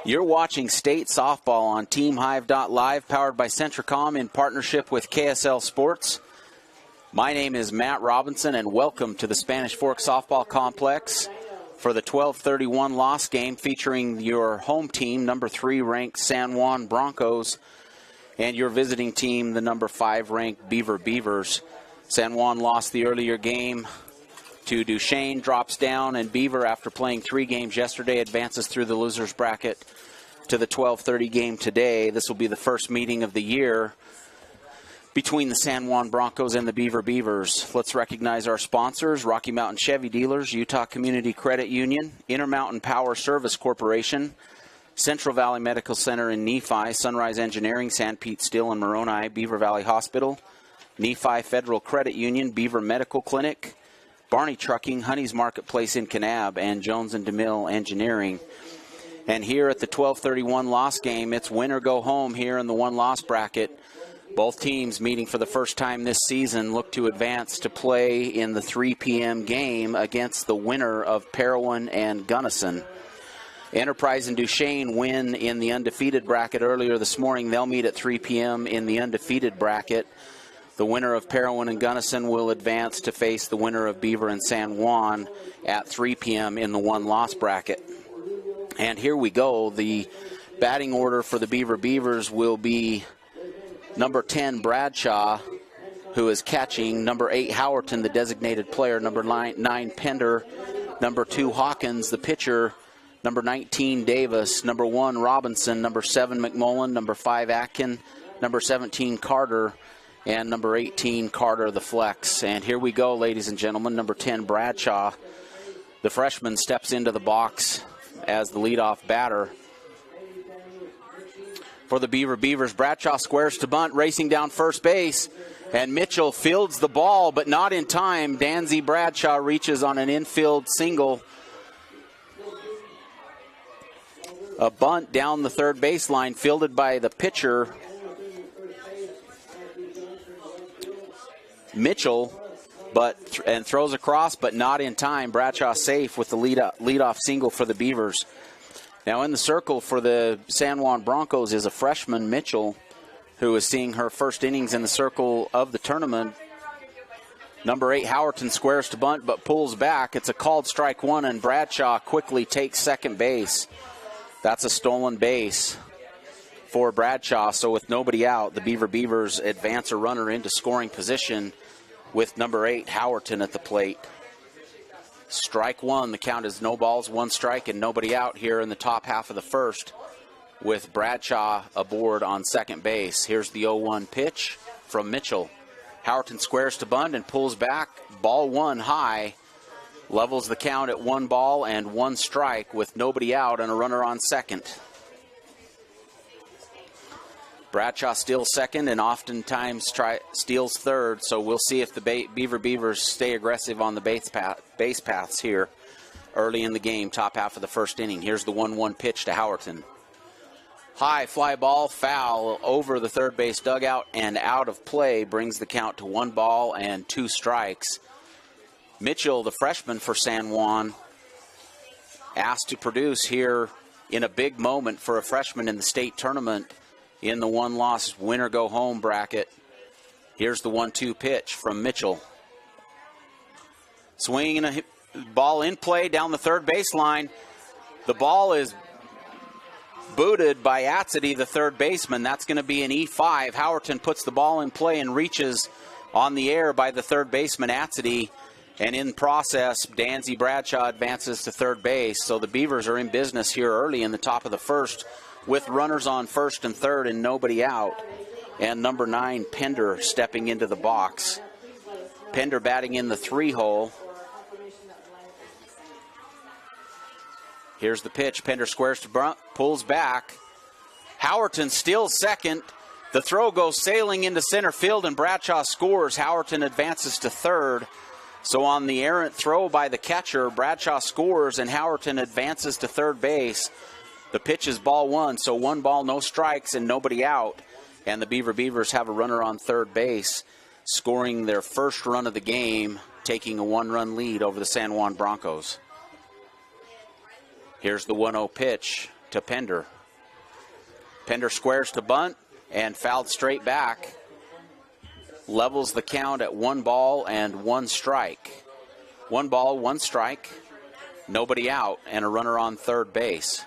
You're watching State Softball on TeamHive.live, powered by Centricom in partnership with KSL Sports. My name is Matt Robinson, and welcome to the Spanish Fork Softball Complex for the 12:31 loss game featuring your home team, number 3 ranked San Juan Broncos, and your visiting team, the number 5 ranked Beaver Beavers. San Juan lost the earlier game to Duchesne, drops down, and Beaver, after playing 3 games yesterday, advances through the losers bracket to the 12:30 game today. This will be the first meeting of the year between the San Juan Broncos and the Beaver Beavers. Let's recognize our sponsors: Rocky Mountain Chevy Dealers, Utah Community Credit Union, Intermountain Power Service Corporation, Central Valley Medical Center in Nephi, Sunrise Engineering, San Pete Steel and Moroni, Beaver Valley Hospital, Nephi Federal Credit Union, Beaver Medical Clinic, Barney Trucking, Honey's Marketplace in Kanab, and Jones and DeMille Engineering. And here at the 12:31 loss game, it's win or go home here in the one-loss bracket. Both teams meeting for the first time this season look to advance to play in the 3 p.m. game against the winner of Parowan and Gunnison. Enterprise and Duchesne win in the undefeated bracket earlier this morning. They'll meet at 3 p.m. in the undefeated bracket. The winner of Parowan and Gunnison will advance to face the winner of Beaver and San Juan at 3 p.m. in the one-loss bracket. And here we go. The batting order for the Beaver Beavers will be number 10, Bradshaw, who is catching; number 8, Howerton, the designated player; number 9, Pender; number 2, Hawkins, the pitcher; number 19, Davis; number 1, Robinson; number 7, McMullen; number 5, Atkin; number 17, Carter; and number 18, Carter, the flex. And here we go, ladies and gentlemen. Number 10, Bradshaw, the freshman, steps into the box as the leadoff batter for the Beaver Beavers. Bradshaw squares to bunt, racing down first base, and Mitchell fields the ball, but not in time. Danzy Bradshaw reaches on an infield single. A bunt down the third baseline, fielded by the pitcher, Mitchell, and throws across, but not in time. Bradshaw safe with the leadoff single for the Beavers. Now in the circle for the San Juan Broncos is a freshman, Mitchell, who is seeing her first innings in the circle of the tournament. Number 8, Howerton, squares to bunt but pulls back. It's a called strike one, and Bradshaw quickly takes second base. That's a stolen base for Bradshaw. So with nobody out, the Beaver Beavers advance a runner into scoring position with number 8, Howerton, at the plate. Strike one. The count is no balls, 1 strike, and nobody out here in the top half of the first, with Bradshaw aboard on second base. Here's the 0-1 pitch from Mitchell. Howerton squares to bunt and pulls back. Ball 1 high. Levels the count at 1 ball and 1 strike with nobody out and a runner on second. Bradshaw steals second and oftentimes steals third, so we'll see if the Beaver Beavers stay aggressive on the base paths here early in the game, top half of the first inning. Here's the 1-1 pitch to Howerton. High fly ball, foul over the third base dugout and out of play, brings the count to 1 ball and 2 strikes. Mitchell, the freshman for San Juan, asked to produce here in a big moment for a freshman in the state tournament in the one-loss win-or-go-home bracket. Here's the 1-2 pitch from Mitchell. Swinging a ball in play down the third baseline. The ball is booted by Atzity, the third baseman. That's going to be an E5. Howerton puts the ball in play and reaches on the air by the third baseman, Atzity. And in process, Danzy Bradshaw advances to third base. So the Beavers are in business here early in the top of the first, with runners on first and third and nobody out. And number 9, Pender, stepping into the box. Pender batting in the 3-hole. Here's the pitch. Pender squares to bunt, pulls back. Howerton steals second. The throw goes sailing into center field, and Bradshaw scores. Howerton advances to third. So on the errant throw by the catcher, Bradshaw scores, and Howerton advances to third base. The pitch is ball 1, so 1 ball, no strikes, and nobody out. And the Beaver Beavers have a runner on third base, scoring their first run of the game, taking a 1-run lead over the San Juan Broncos. Here's the 1-0 pitch to Pender. Pender squares to bunt and fouled straight back. Levels the count at 1 ball and 1 strike. 1 ball, 1 strike, nobody out, and a runner on third base.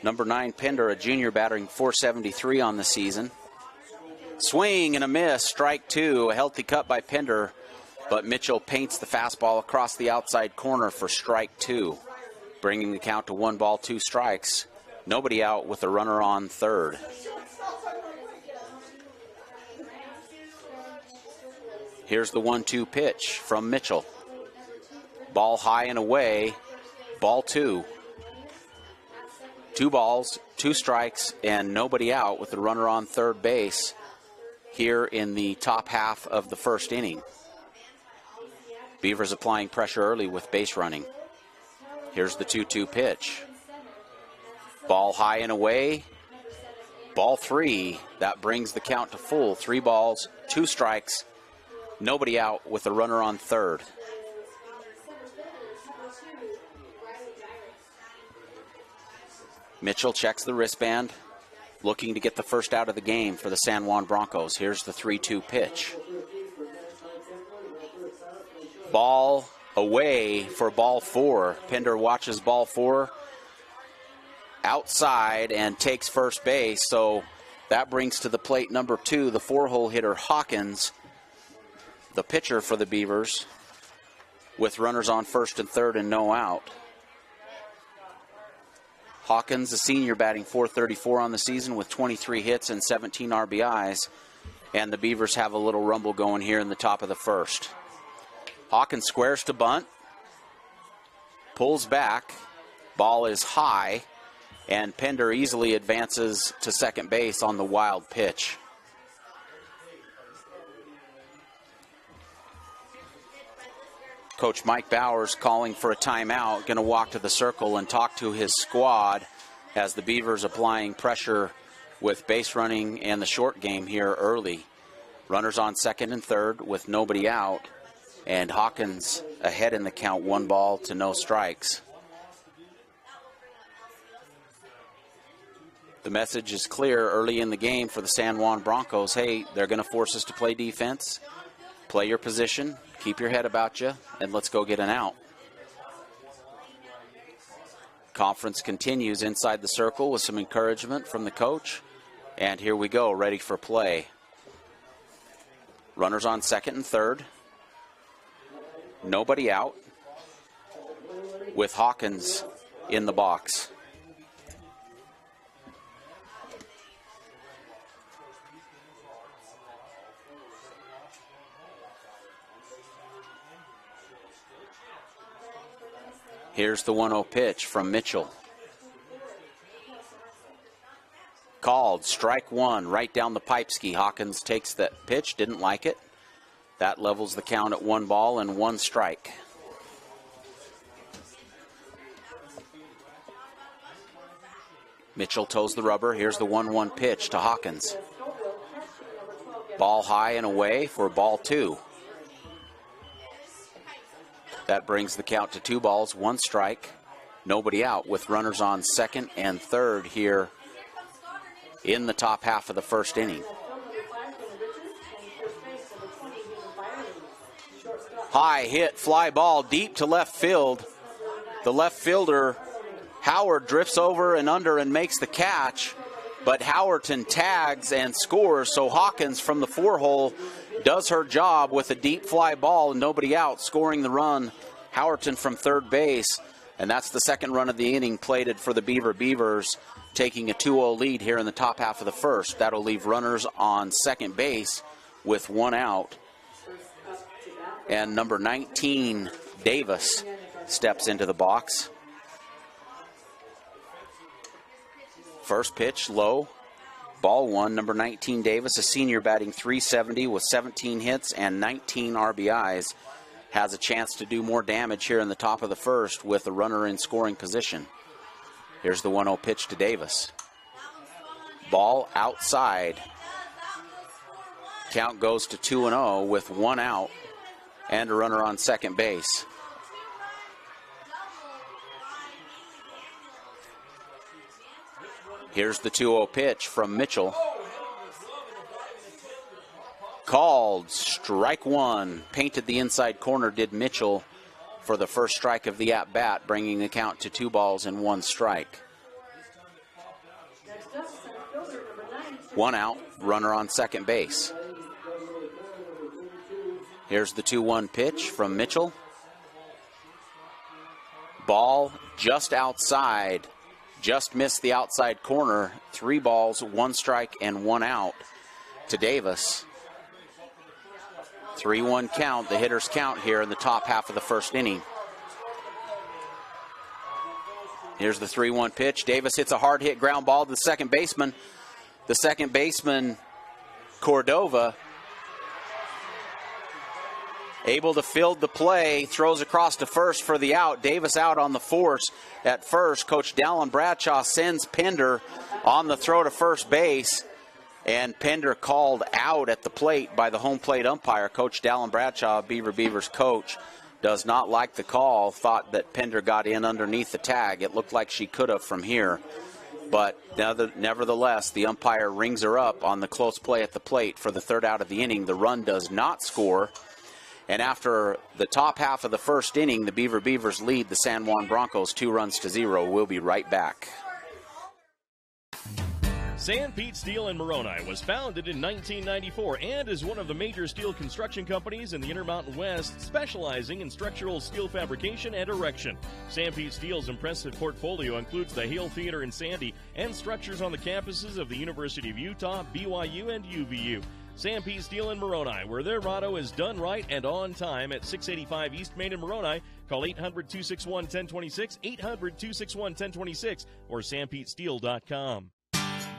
Number 9, Pender, a junior, batting .473 on the season. Swing and a miss, strike 2, a healthy cut by Pender, but Mitchell paints the fastball across the outside corner for strike 2, bringing the count to 1 ball, 2 strikes. Nobody out with a runner on third. Here's the 1-2 pitch from Mitchell. Ball high and away, ball 2. 2 balls, 2 strikes, and nobody out with the runner on third base here in the top half of the first inning. Beavers applying pressure early with base running. Here's the 2-2 pitch. Ball high and away, ball 3. That brings the count to full. 3 balls, 2 strikes, nobody out with a runner on third. Mitchell checks the wristband, looking to get the first out of the game for the San Juan Broncos. Here's the 3-2 pitch. Ball away for ball 4. Pender watches ball 4 outside and takes first base, so that brings to the plate number 2, the 4-hole hitter Hawkins, the pitcher for the Beavers, with runners on first and third and no out. Hawkins, a senior, batting .434 on the season with 23 hits and 17 RBIs. And the Beavers have a little rumble going here in the top of the first. Hawkins squares to bunt, pulls back, ball is high, and Pender easily advances to second base on the wild pitch. Coach Mike Bowers calling for a timeout, going to walk to the circle and talk to his squad as the Beavers applying pressure with base running and the short game here early. Runners on second and third with nobody out, and Hawkins ahead in the count, 1 ball to no strikes. The message is clear early in the game for the San Juan Broncos. Hey, they're going to force us to play defense. Play your position, keep your head about you, and let's go get an out. Conference continues inside the circle with some encouragement from the coach. And here we go, ready for play. Runners on second and third. Nobody out, with Hawkins in the box. Here's the 1-0 pitch from Mitchell. Called, strike 1, right down the pipe ski. Hawkins takes that pitch, didn't like it. That levels the count at 1 ball and 1 strike. Mitchell toes the rubber. Here's the 1-1 pitch to Hawkins. Ball high and away for ball 2. That brings the count to 2 balls, 1 strike, nobody out, with runners on second and third here in the top half of the first inning. High hit, fly ball deep to left field. The left fielder, Howard, drifts over and under and makes the catch, but Howerton tags and scores, so Hawkins from the 4-hole does her job with a deep fly ball and nobody out, scoring the run. Howerton from third base, and that's the second run of the inning plated for the Beavers, taking a 2-0 lead here in the top half of the first. That'll leave runners on second base with 1 out. And number 19, Davis, steps into the box. First pitch, low. Ball 1, number 19, Davis, a senior, batting .370 with 17 hits and 19 RBIs, has a chance to do more damage here in the top of the first with a runner in scoring position. Here's the 1-0 pitch to Davis. Ball outside. Count goes to 2-0 with 1 out. and a runner on second base. Here's the 2-0 pitch from Mitchell. Called strike one. Painted the inside corner, did Mitchell, for the first strike of the at-bat, bringing the count to 2 balls and 1 strike. 1 out, runner on second base. Here's the 2-1 pitch from Mitchell. Ball just outside, just missed the outside corner. 3 balls, 1 strike, and 1 out to Davis. 3-1 count, the hitters count here in the top half of the first inning. Here's the 3-1 pitch. Davis hits a hard hit ground ball to the second baseman. The second baseman, Cordova, able to field the play, throws across to first for the out. Davis out on the force at first. Coach Dallin Bradshaw sends Pender on the throw to first base. And Pender called out at the plate by the home plate umpire. Coach Dallin Bradshaw, Beavers coach, does not like the call. Thought that Pender got in underneath the tag. It looked like she could have from here. But nevertheless, the umpire rings her up on the close play at the plate for the 3rd out of the inning. The run does not score. And after the top half of the first inning, the Beavers lead the San Juan Broncos 2-0. We'll be right back. San Pete Steel in Moroni was founded in 1994 and is one of the major steel construction companies in the Intermountain West, specializing in structural steel fabrication and erection. San Pete Steel's impressive portfolio includes the Hale Theater in Sandy and structures on the campuses of the University of Utah, BYU, and UVU. San Pete Steel in Moroni, where their motto is done right and on time, at 685 East Main in Moroni. Call 800-261-1026, 800-261-1026, or sanpetesteel.com.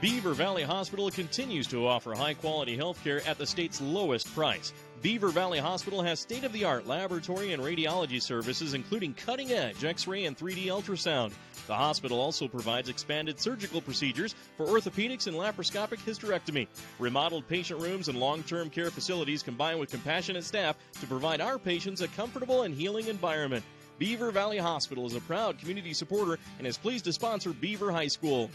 Beaver Valley Hospital continues to offer high-quality health care at the state's lowest price. Beaver Valley Hospital has state-of-the-art laboratory and radiology services, including cutting-edge X-ray and 3D ultrasound. The hospital also provides expanded surgical procedures for orthopedics and laparoscopic hysterectomy. Remodeled patient rooms and long-term care facilities combine with compassionate staff to provide our patients a comfortable and healing environment. Beaver Valley Hospital is a proud community supporter and is pleased to sponsor Beaver High School.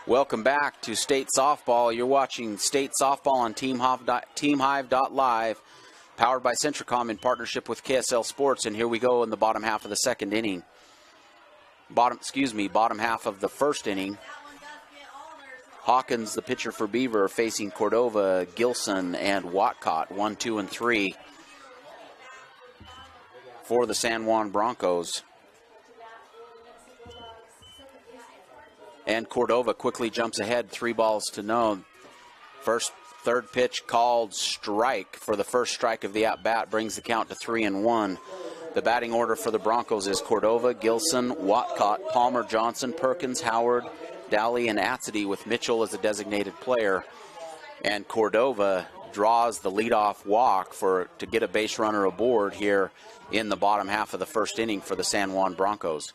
Welcome back to State Softball. You're watching State Softball on TeamHive.live, powered by Centricom in partnership with KSL Sports. And here we go in the bottom half of the second inning. Bottom half of the first inning. Hawkins, the pitcher for Beaver, facing Cordova, Gilson, and Watcott, 1, 2, and 3 for the San Juan Broncos. And Cordova quickly jumps ahead, 3 balls to none. Third pitch called strike for the first strike of the at-bat, brings the count to 3-1. The batting order for the Broncos is Cordova, Gilson, Watcott, Palmer, Johnson, Perkins, Howard, Daly, and Atzedy, with Mitchell as a designated player. And Cordova draws the leadoff walk to get a base runner aboard here in the bottom half of the first inning for the San Juan Broncos.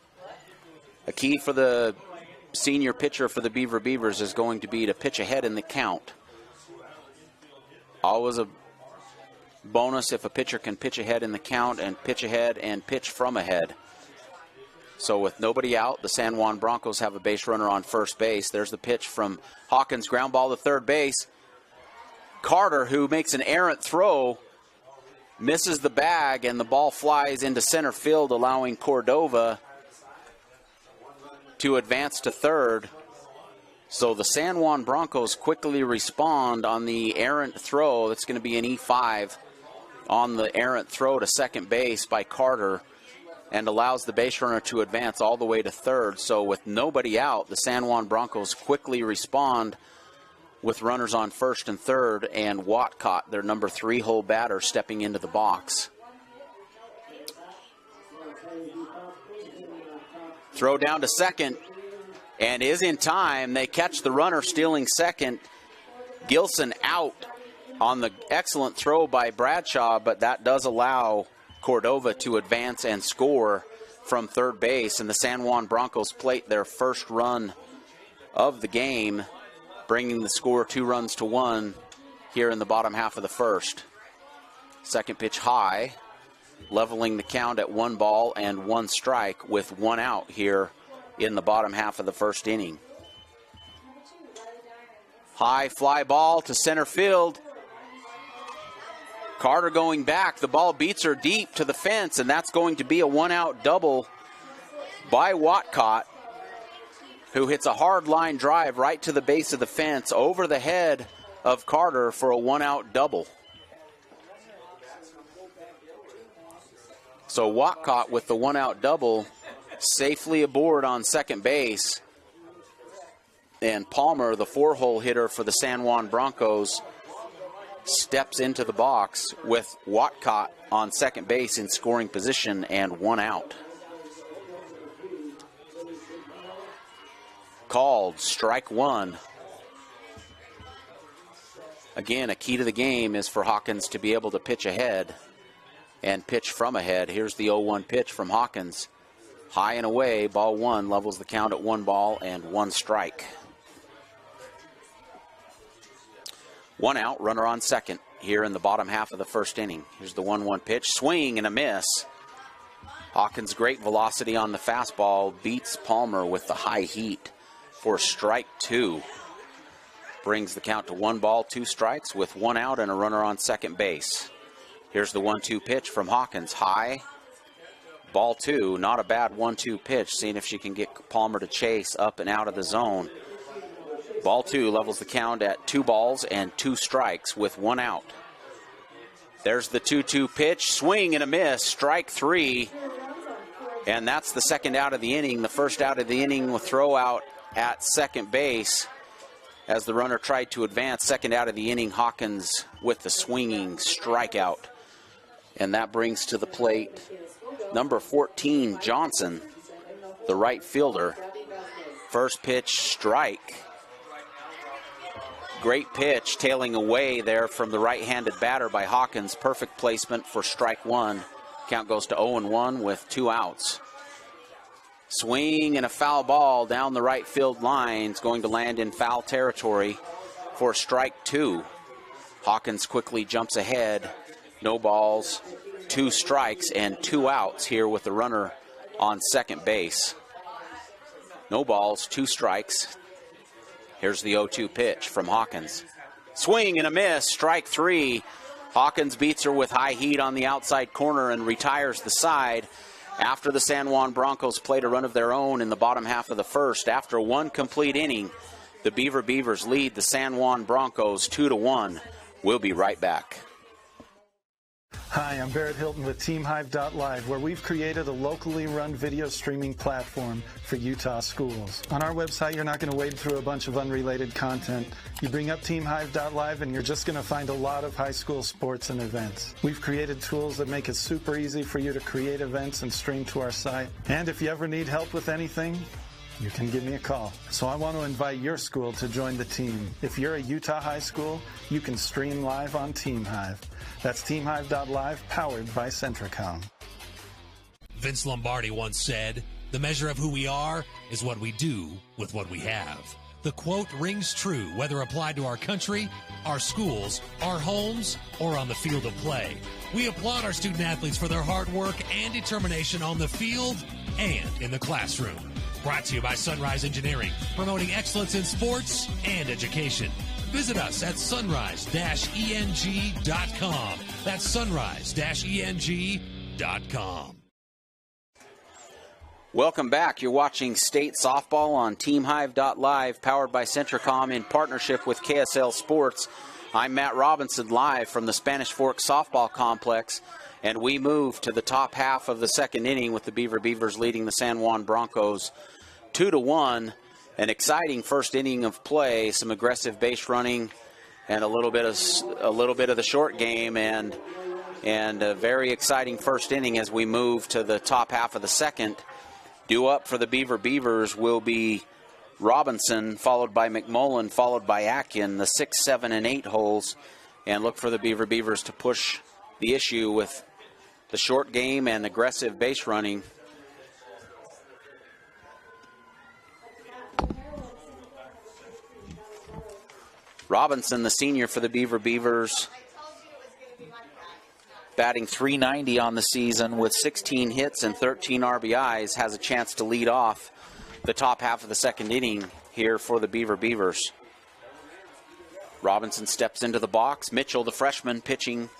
A key for the senior pitcher for the Beavers is going to be to pitch ahead in the count. Always a bonus if a pitcher can pitch ahead in the count and pitch ahead and pitch from ahead. So with nobody out, the San Juan Broncos have a base runner on first base. There's the pitch from Hawkins, ground ball to third base. Carter, who makes an errant throw, misses the bag, and the ball flies into center field, allowing Cordova to advance to third. So the San Juan Broncos quickly respond on the errant throw. That's going to be an E5 on the errant throw to second base by Carter, and allows the base runner to advance all the way to third. So with nobody out, the San Juan Broncos quickly respond with runners on first and third, and Watcott, their number 3 hole batter, stepping into the box. Throw down to second, and is in time. They catch the runner stealing second. Gilson out on the excellent throw by Bradshaw, but that does allow Cordova to advance and score from third base, and the San Juan Broncos plate their first run of the game, bringing the score 2-1 here in the bottom half of the first. Second pitch high, leveling the count at 1 ball and 1 strike with 1 out here in the bottom half of the first inning. High fly ball to center field. Carter going back. The ball beats her deep to the fence, and that's going to be a 1-out double by Watcott, who hits a hard line drive right to the base of the fence over the head of Carter for a 1-out double. So Watcott with the 1-out double safely aboard on second base. And Palmer, the 4-hole hitter for the San Juan Broncos, steps into the box with Watcott on second base in scoring position and 1 out. Called, strike 1. Again, a key to the game is for Hawkins to be able to pitch ahead and pitch from ahead. Here's the 0-1 pitch from Hawkins. High and away, ball 1, levels the count at 1 ball and 1 strike. 1 out, runner on second here in the bottom half of the first inning. Here's the 1-1 pitch, swing and a miss. Hawkins' great velocity on the fastball beats Palmer with the high heat for strike 2. Brings the count to 1 ball, 2 strikes with 1 out and a runner on second base. Here's the 1-2 pitch from Hawkins, high, ball 2. Not a bad 1-2 pitch, seeing if she can get Palmer to chase up and out of the zone. Ball 2 levels the count at 2 balls and 2 strikes with 1 out. There's the 2-2 pitch, swing and a miss, strike 3. And that's the second out of the inning. The first out of the inning will throw out at second base as the runner tried to advance. Second out of the inning, Hawkins with the swinging strikeout. And that brings to the plate number 14, Johnson, the right fielder. First pitch, strike. Great pitch, tailing away there from the right-handed batter by Hawkins. Perfect placement for strike 1. Count goes to 0-1 with 2 outs. Swing and a foul ball down the right field line. It's going to land in foul territory for strike 2. Hawkins quickly jumps ahead. No balls, 2 strikes, and 2 outs here with the runner on second base. No balls, 2 strikes. Here's the 0-2 pitch from Hawkins. Swing and a miss, strike 3. Hawkins beats her with high heat on the outside corner and retires the side after the San Juan Broncos played a run of their own in the bottom half of the first. After 1 complete inning, the Beavers lead the San Juan Broncos 2-1. We'll be right back. Hi, I'm Barrett Hilton with TeamHive.live, where we've created a locally run video streaming platform for Utah schools. On our website, you're not going to wade through a bunch of unrelated content. You bring up TeamHive.live and you're just going to find a lot of high school sports and events. We've created tools that make it super easy for you to create events and stream to our site. And if you ever need help with anything, you can give me a call. So I want to invite your school to join the team. If you're a Utah high school, you can stream live on TeamHive. That's TeamHive.live, powered by Centricom. Vince Lombardi once said, "The measure of who we are is what we do with what we have." The quote rings true whether applied to our country, our schools, our homes, or on the field of play. We applaud our student athletes for their hard work and determination on the field and in the classroom. Brought to you by Sunrise Engineering, promoting excellence in sports and education. Visit us at sunrise-eng.com. That's sunrise-eng.com. Welcome back. You're watching State Softball on TeamHive.live, powered by Centricom in partnership with KSL Sports. I'm Matt Robinson, live from the Spanish Fork Softball Complex, and we move to the top half of the second inning with the Beavers leading the San Juan Broncos 2-1. An exciting first inning of play, some aggressive base running, and a little bit of the short game, and a very exciting first inning as we move to the top half of the second. Due up for the Beavers will be Robinson, followed by McMullen, followed by Atkin, the 6, 7, and 8 holes, and look for the Beavers to push the issue with the short game and aggressive base running. Robinson, the senior for the Beavers, batting .390 on the season with 16 hits and 13 RBIs, has a chance to lead off the top half of the second inning here for the Beavers. Robinson steps into the box. Mitchell, the freshman, pitching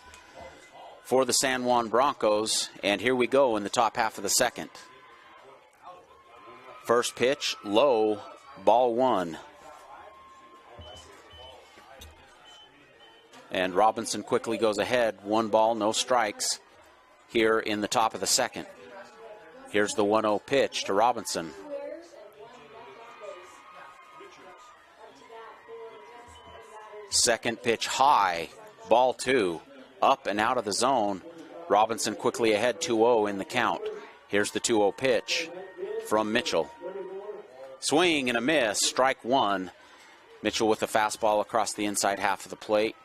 for the San Juan Broncos. And here we go in the top half of the second. First pitch, low, ball one. And Robinson quickly goes ahead. 1 ball, no strikes here in the top of the second. Here's the 1-0 pitch to Robinson. Second pitch high, ball 2, up and out of the zone. Robinson quickly ahead, 2-0 in the count. Here's the 2-0 pitch from Mitchell. Swing and a miss, strike 1. Mitchell with a fastball across the inside half of the plate.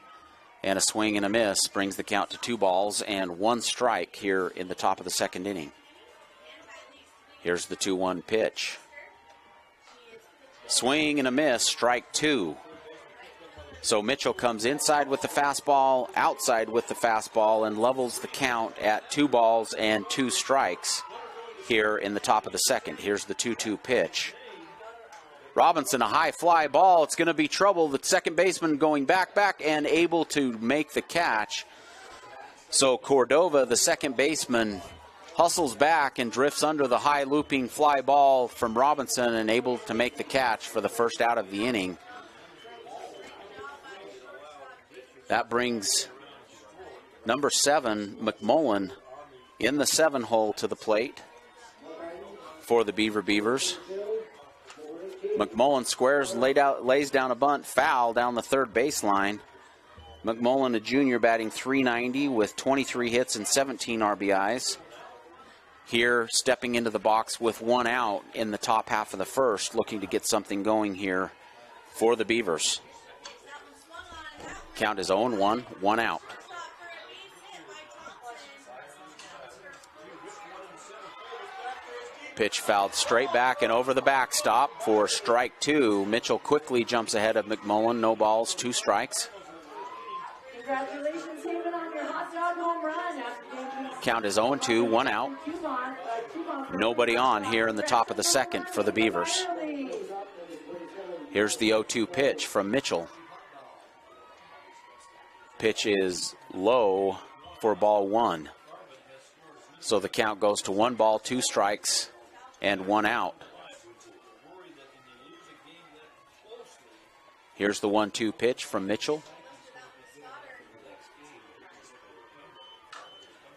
And a swing and a miss brings the count to 2 balls and 1 strike here in the top of the second inning. Here's the 2-1 pitch. Swing and a miss, strike 2. So Mitchell comes inside with the fastball, outside with the fastball, and levels the count at 2 balls and 2 strikes here in the top of the second. Here's the 2-2 pitch. Robinson, a high fly ball. It's going to be trouble. The second baseman going back, and able to make the catch. So Cordova, the second baseman, hustles back and drifts under the high looping fly ball from Robinson and able to make the catch for the first out of the inning. That brings number 7, McMullen, in the 7 hole to the plate for the Beavers. McMullen squares and lays down a bunt, foul down the third baseline. McMullen, a junior, batting .390 with 23 hits and 17 RBIs. Here, stepping into the box with 1 out in the top half of the first, looking to get something going here for the Beavers. Count is 0-1, 1 out. Pitch fouled straight back and over the backstop for strike 2. Mitchell quickly jumps ahead of McMullen. No balls, 2 strikes. Congratulations, David, on your hot dog home run. Count is 0-2, 1 out. Nobody on here in the top of the second for the Beavers. Here's the 0-2 pitch from Mitchell. Pitch is low for ball 1. So the count goes to 1 ball, 2 strikes, and 1 out. Here's the 1-2 pitch from Mitchell.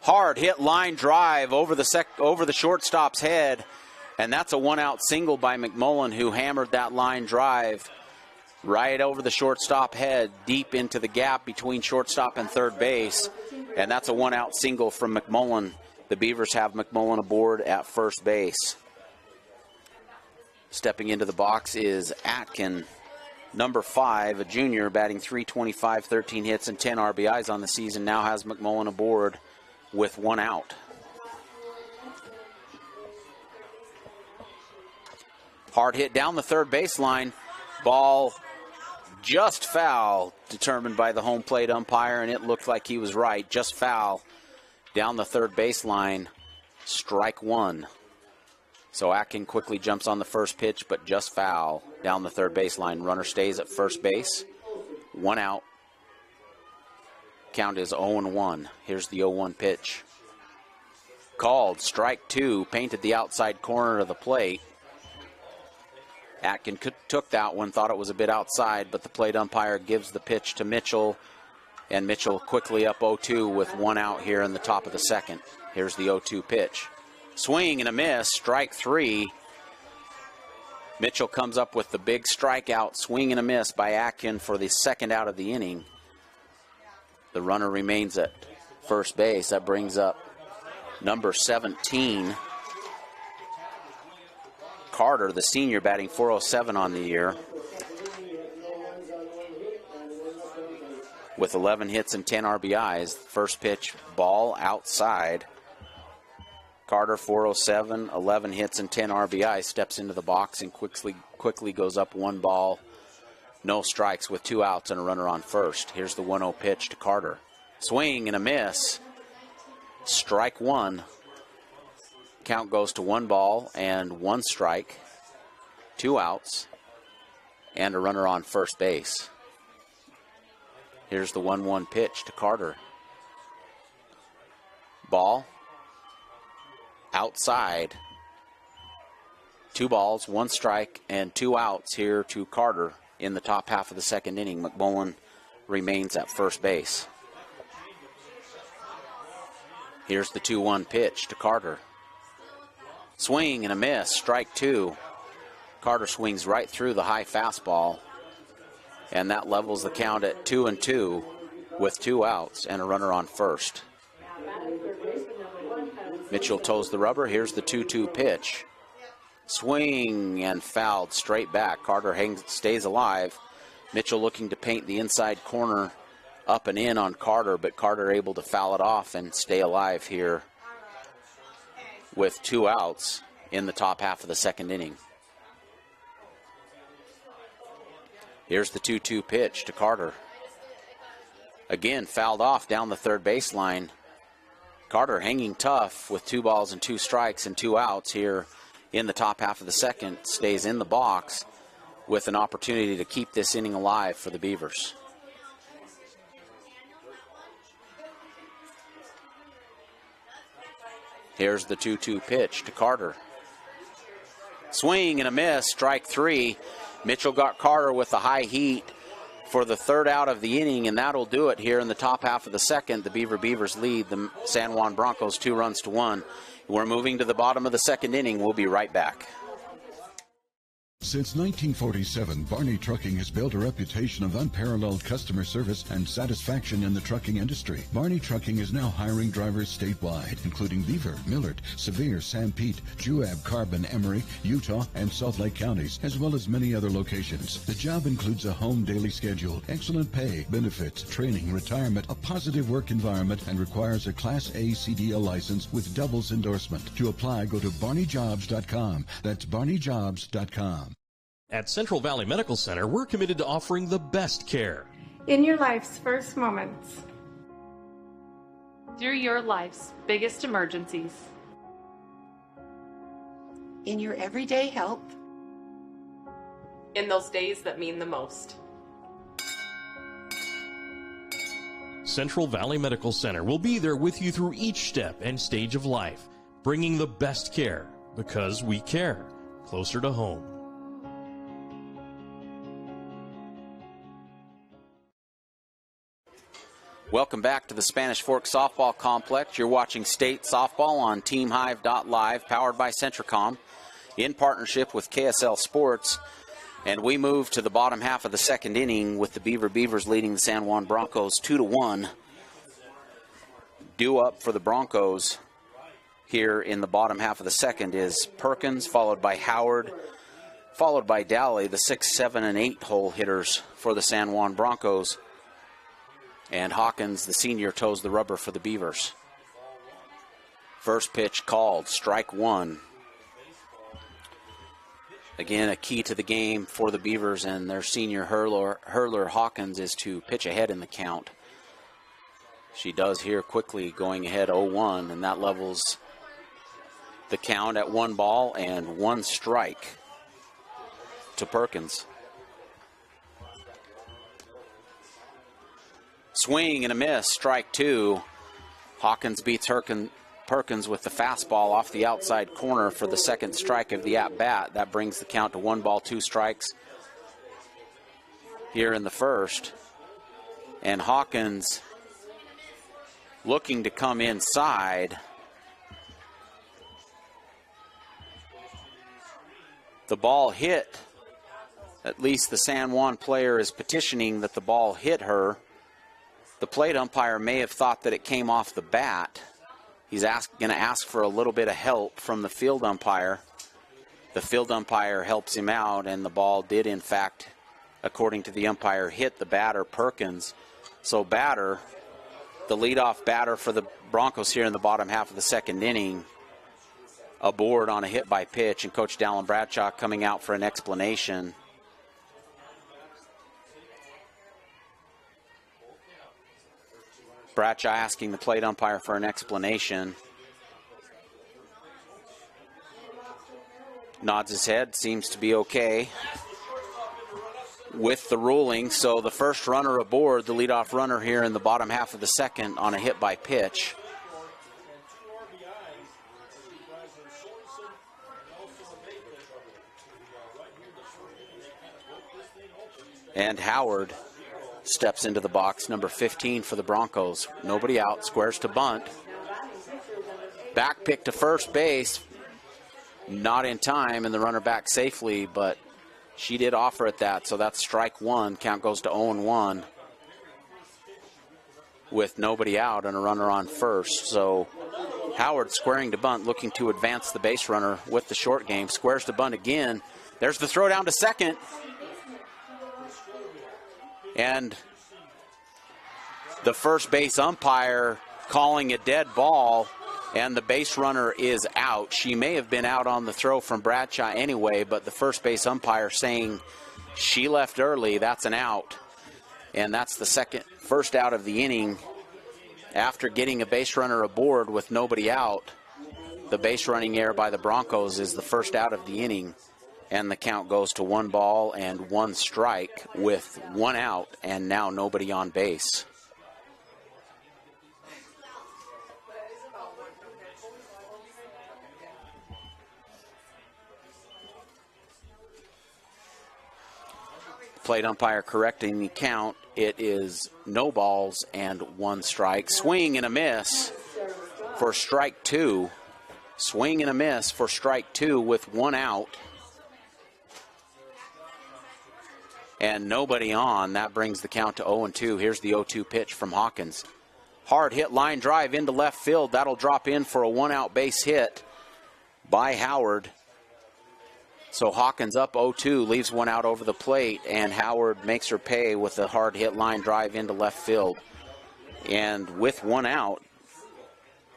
Hard hit line drive over the shortstop's head, and that's a 1-out single by McMullen, who hammered that line drive right over the shortstop head, deep into the gap between shortstop and third base, and that's a 1-out single from McMullen. The Beavers have McMullen aboard at first base. Stepping into the box is Atkin, number 5, a junior, batting .325, 13 hits and 10 RBIs on the season, now has McMullen aboard with 1 out. Hard hit down the third baseline. Ball just foul, determined by the home plate umpire, and it looked like he was right. Just foul down the third baseline. Strike 1. So Atkin quickly jumps on the first pitch, but just foul down the third baseline. Runner stays at first base. 1 out. Count is 0-1. Here's the 0-1 pitch. Called. Strike 2. Painted the outside corner of the plate. Atkin took that one, thought it was a bit outside, but the plate umpire gives the pitch to Mitchell, and Mitchell quickly up 0-2 with 1 out here in the top of the second. Here's the 0-2 pitch. Swing and a miss, strike 3. Mitchell comes up with the big strikeout, swing and a miss by Atkin for the second out of the inning. The runner remains at first base. That brings up number 17, Carter, the senior, batting .407 on the year, with 11 hits and 10 RBIs. First pitch, ball outside. Carter, .407, 11 hits and 10 RBIs, steps into the box and quickly goes up 1 ball, no strikes with 2 outs and a runner on first. Here's the 1-0 pitch to Carter. Swing and a miss. Strike one. Count goes to 1 ball and 1 strike, 2 outs, and a runner on first base. Here's the 1-1 pitch to Carter. Ball. Outside. 2 balls, 1 strike, and 2 outs here to Carter in the top half of the second inning. McMullen remains at first base. Here's the 2-1 pitch to Carter. Swing and a miss, strike 2. Carter swings right through the high fastball, and that levels the count at 2-2 with 2 outs and a runner on first. Mitchell toes the rubber. Here's the 2-2 pitch. Swing and fouled straight back. Carter stays alive. Mitchell looking to paint the inside corner up and in on Carter, but Carter able to foul it off and stay alive here with 2 outs in the top half of the second inning. Here's the 2-2 pitch to Carter. Again, fouled off down the third baseline. Carter hanging tough with 2 balls and 2 strikes and 2 outs here in the top half of the second. Stays in the box with an opportunity to keep this inning alive for the Beavers. Here's the 2-2 pitch to Carter. Swing and a miss, strike 3. Mitchell got Carter with the high heat for the 3rd out of the inning, and that'll do it here in the top half of the second. The Beavers lead the San Juan Broncos 2-1. We're moving to the bottom of the second inning. We'll be right back. Since 1947, Barney Trucking has built a reputation of unparalleled customer service and satisfaction in the trucking industry. Barney Trucking is now hiring drivers statewide, including Beaver, Millard, Sevier, San Pete, Juab, Carbon, Emery, Utah, and Salt Lake counties, as well as many other locations. The job includes a home daily schedule, excellent pay, benefits, training, retirement, a positive work environment, and requires a Class A CDL license with doubles endorsement. To apply, go to barneyjobs.com. That's barneyjobs.com. At Central Valley Medical Center, we're committed to offering the best care. In your life's first moments. Through your life's biggest emergencies. In your everyday help. In those days that mean the most. Central Valley Medical Center will be there with you through each step and stage of life, bringing the best care because we care. Closer to home. Welcome back to the Spanish Fork Softball Complex. You're watching State Softball on TeamHive.live, powered by Centricom, in partnership with KSL Sports. And we move to the bottom half of the second inning with the Beavers leading the San Juan Broncos 2-1. Due up for the Broncos here in the bottom half of the second is Perkins, followed by Howard, followed by Dowley, the 6, 7, and 8 hole hitters for the San Juan Broncos. And Hawkins, the senior, toes the rubber for the Beavers. First pitch called, strike 1. Again, a key to the game for the Beavers and their senior hurler Hawkins is to pitch ahead in the count. She does here quickly, going ahead 0-1, and that levels the count at 1 ball and 1 strike to Perkins. Swing and a miss, strike 2. Hawkins beats Perkins with the fastball off the outside corner for the second strike of the at-bat. That brings the count to 1 ball, 2 strikes here in the first. And Hawkins looking to come inside. The ball hit. At least the San Juan player is petitioning that the ball hit her. The plate umpire may have thought that it came off the bat. He's going to ask for a little bit of help from the field umpire. The field umpire helps him out, and the ball did, in fact, according to the umpire, hit the batter, Perkins. So batter, the leadoff batter for the Broncos here in the bottom half of the second inning, aboard on a hit by pitch, and Coach Dallin Bradshaw coming out for an explanation. Bradshaw asking the plate umpire for an explanation. Nods his head, seems to be okay with the ruling. So the first runner aboard, the leadoff runner here in the bottom half of the second on a hit by pitch. And Howard steps into the box, number 15 for the Broncos. Nobody out, squares to bunt. Back pick to first base. Not in time, and the runner back safely, but she did offer at that, so that's strike one. Count goes to 0-1 with nobody out and a runner on first. So Howard squaring to bunt, looking to advance the base runner with the short game. Squares to bunt again. There's the throw down to second. And the first base umpire calling a dead ball, and the base runner is out. She may have been out on the throw from Bradshaw anyway, but the first base umpire saying she left early, that's an out. And that's the first out of the inning. After getting a base runner aboard with nobody out, the base running error by the Broncos is the first out of the inning. And the count goes to 1 ball and 1 strike with 1 out and now nobody on base. Plate umpire correcting the count. It is no balls and 1 strike. Swing and a miss for strike 2. Swing and a miss for strike 2 with 1 out. And nobody on. That brings the count to 0-2. Here's the 0-2 pitch from Hawkins. Hard hit line drive into left field. That'll drop in for a 1-out base hit by Howard. So Hawkins up 0-2, leaves 1 out over the plate, and Howard makes her pay with a hard hit line drive into left field. And with 1 out,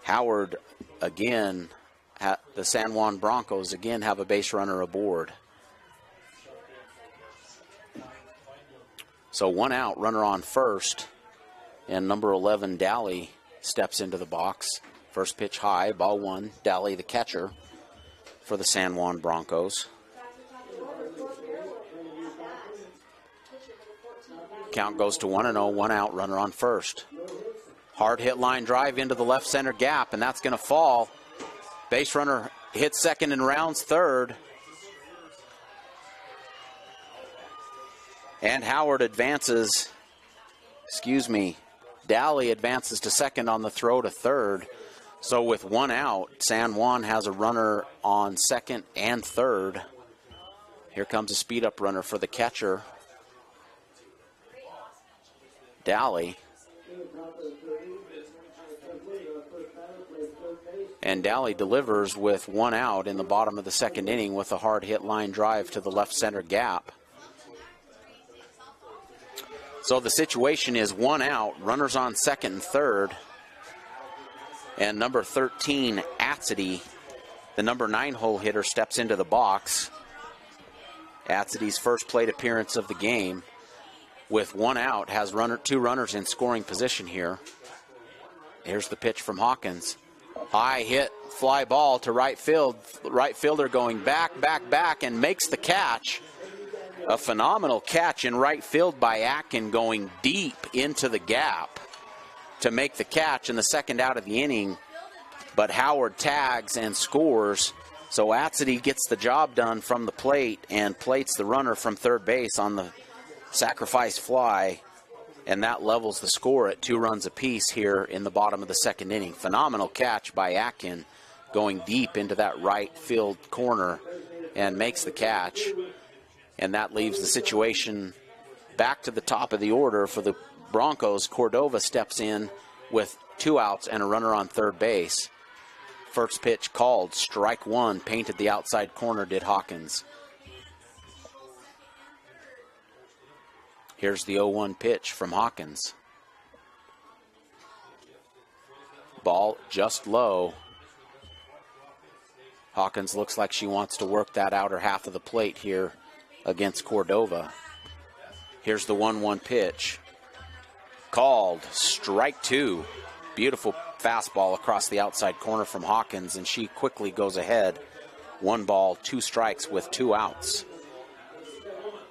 Howard again, the San Juan Broncos again have a base runner aboard. So 1 out, runner on first, and number 11, Daly, steps into the box. First pitch high, ball 1. Daly, the catcher for the San Juan Broncos. Count goes to 1-0, 1 out, runner on first. Hard hit line drive into the left center gap, and that's going to fall. Base runner hits second and rounds third. And Howard advances, Daly advances to second on the throw to third. So with 1 out, San Juan has a runner on second and third. Here comes a speed-up runner for the catcher, Daly. And Daly delivers with 1 out in the bottom of the second inning with a hard hit line drive to the left center gap. So the situation is 1 out, runners on second and third. And number 13, Atzedy, the number 9 hole hitter, steps into the box. Atzedy's first plate appearance of the game. With 1 out, has 2 runners in scoring position here. Here's the pitch from Hawkins. High hit, fly ball to right field. Right fielder going back, and makes the catch. A phenomenal catch in right field by Atkin, going deep into the gap to make the catch in the second out of the inning. But Howard tags and scores. So Atzedy gets the job done from the plate and plates the runner from third base on the sacrifice fly. And that levels the score at 2 runs apiece here in the bottom of the second inning. Phenomenal catch by Atkin, going deep into that right field corner and makes the catch. And that leaves the situation back to the top of the order for the Broncos. Cordova steps in with 2 outs and a runner on third base. First pitch called, strike 1, painted the outside corner, did Hawkins. Here's the 0-1 pitch from Hawkins. Ball just low. Hawkins looks like she wants to work that outer half of the plate here against Cordova. Here's the 1-1 pitch. called. Strike two. Beautiful fastball across the outside corner from Hawkins, and she quickly goes ahead. 1 ball, 2 strikes with 2 outs.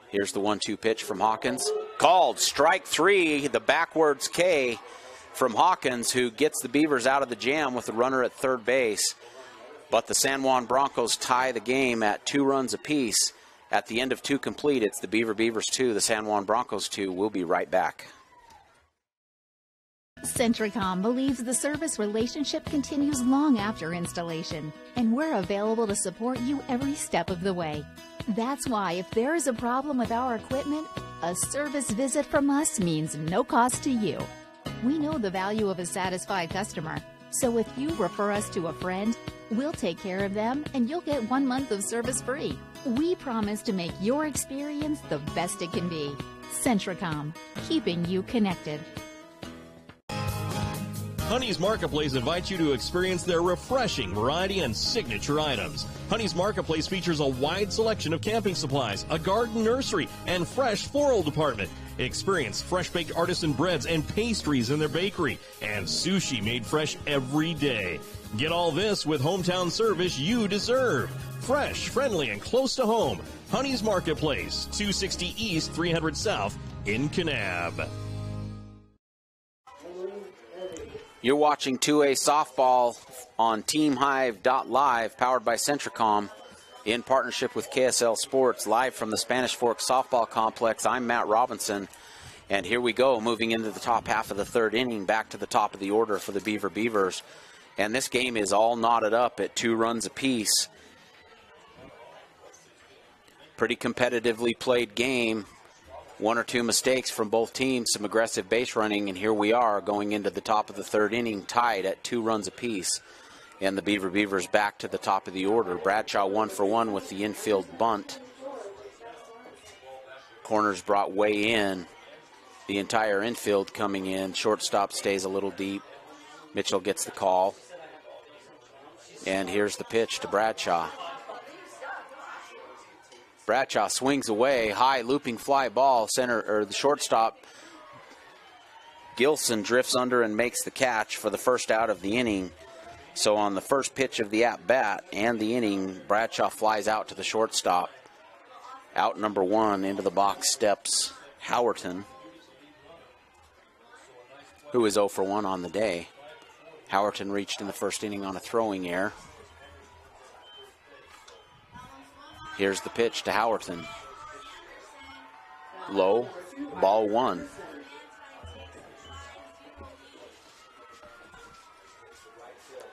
Here's the 1-2 pitch from Hawkins. Called. Strike 3. The backwards K from Hawkins, who gets the Beavers out of the jam with a runner at third base. But the San Juan Broncos tie the game at 2 runs apiece. At the end of 2 complete, it's the Beavers 2, the San Juan Broncos 2. We'll be right back. Centricom believes the service relationship continues long after installation, and we're available to support you every step of the way. That's why if there is a problem with our equipment, a service visit from us means no cost to you. We know the value of a satisfied customer, so if you refer us to a friend, we'll take care of them and you'll get 1 month of service free. We promise to make your experience the best it can be. Centricom, keeping you connected. Honey's Marketplace invites you to experience their refreshing variety and signature items. Honey's Marketplace features a wide selection of camping supplies, a garden nursery, and fresh floral department. Experience fresh-baked artisan breads and pastries in their bakery, and sushi made fresh every day. Get all this with hometown service you deserve. Fresh, friendly, and close to home. Honey's Marketplace, 260 East, 300 South in Kanab. You're watching 2A softball on TeamHive.live, powered by Centricom, in partnership with KSL Sports, live from the Spanish Fork Softball Complex. I'm Matt Robinson, and here we go, moving into the top half of the 3rd inning, back to the top of the order for the Beavers. And this game is all knotted up at 2 runs apiece. Pretty competitively played game. 1 or 2 mistakes from both teams, some aggressive base running, and here we are going into the top of the 3rd inning, tied at 2 runs apiece. And the Beavers back to the top of the order. Bradshaw 1 for 1 with the infield bunt. Corners brought way in. The entire infield coming in. Shortstop stays a little deep. Mitchell gets the call. And here's the pitch to Bradshaw. Bradshaw swings away, high looping fly ball, the shortstop. Gilson drifts under and makes the catch for the first out of the inning. So on the first pitch of the at-bat and the inning, Bradshaw flies out to the shortstop. Out number 1, into the box steps Howerton, who is 0 for 1 on the day. Howerton reached in the first inning on a throwing error. Here's the pitch to Howerton. Low, ball 1.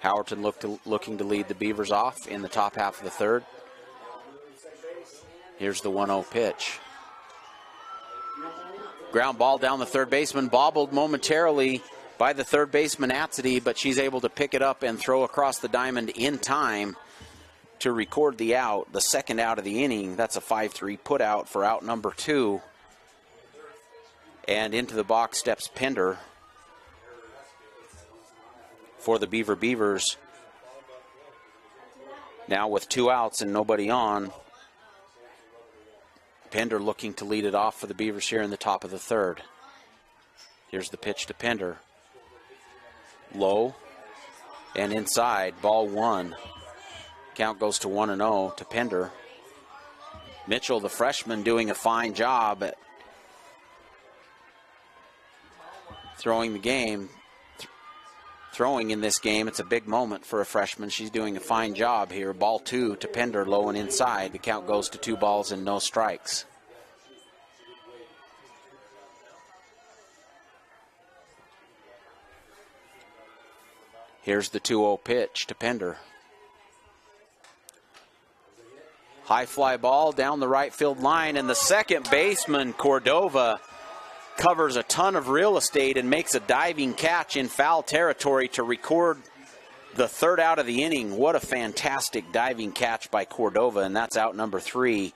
Howerton looking to lead the Beavers off in the top half of the 3rd. Here's the 1-0 pitch. Ground ball down the third baseman, bobbled momentarily by the third baseman Atzedy, but she's able to pick it up and throw across the diamond in time to record the out, the second out of the inning. That's a 5-3 put out for out number 2. And into the box steps Pender for the Beavers. Now with 2 outs and nobody on, Pender looking to lead it off for the Beavers here in the top of the 3rd. Here's the pitch to Pender. Low and inside, ball 1. Count goes to 1-0 to Pender. Mitchell, the freshman, doing a fine job at throwing in this game. It's a big moment for a freshman. She's doing a fine job here. Ball 2 to Pender, low and inside. The count goes to 2 balls and no strikes. Here's the 2-0 pitch to Pender. High fly ball down the right field line, and the second baseman, Cordova, covers a ton of real estate and makes a diving catch in foul territory to record the 3rd out of the inning. What a fantastic diving catch by Cordova, and that's out number 3.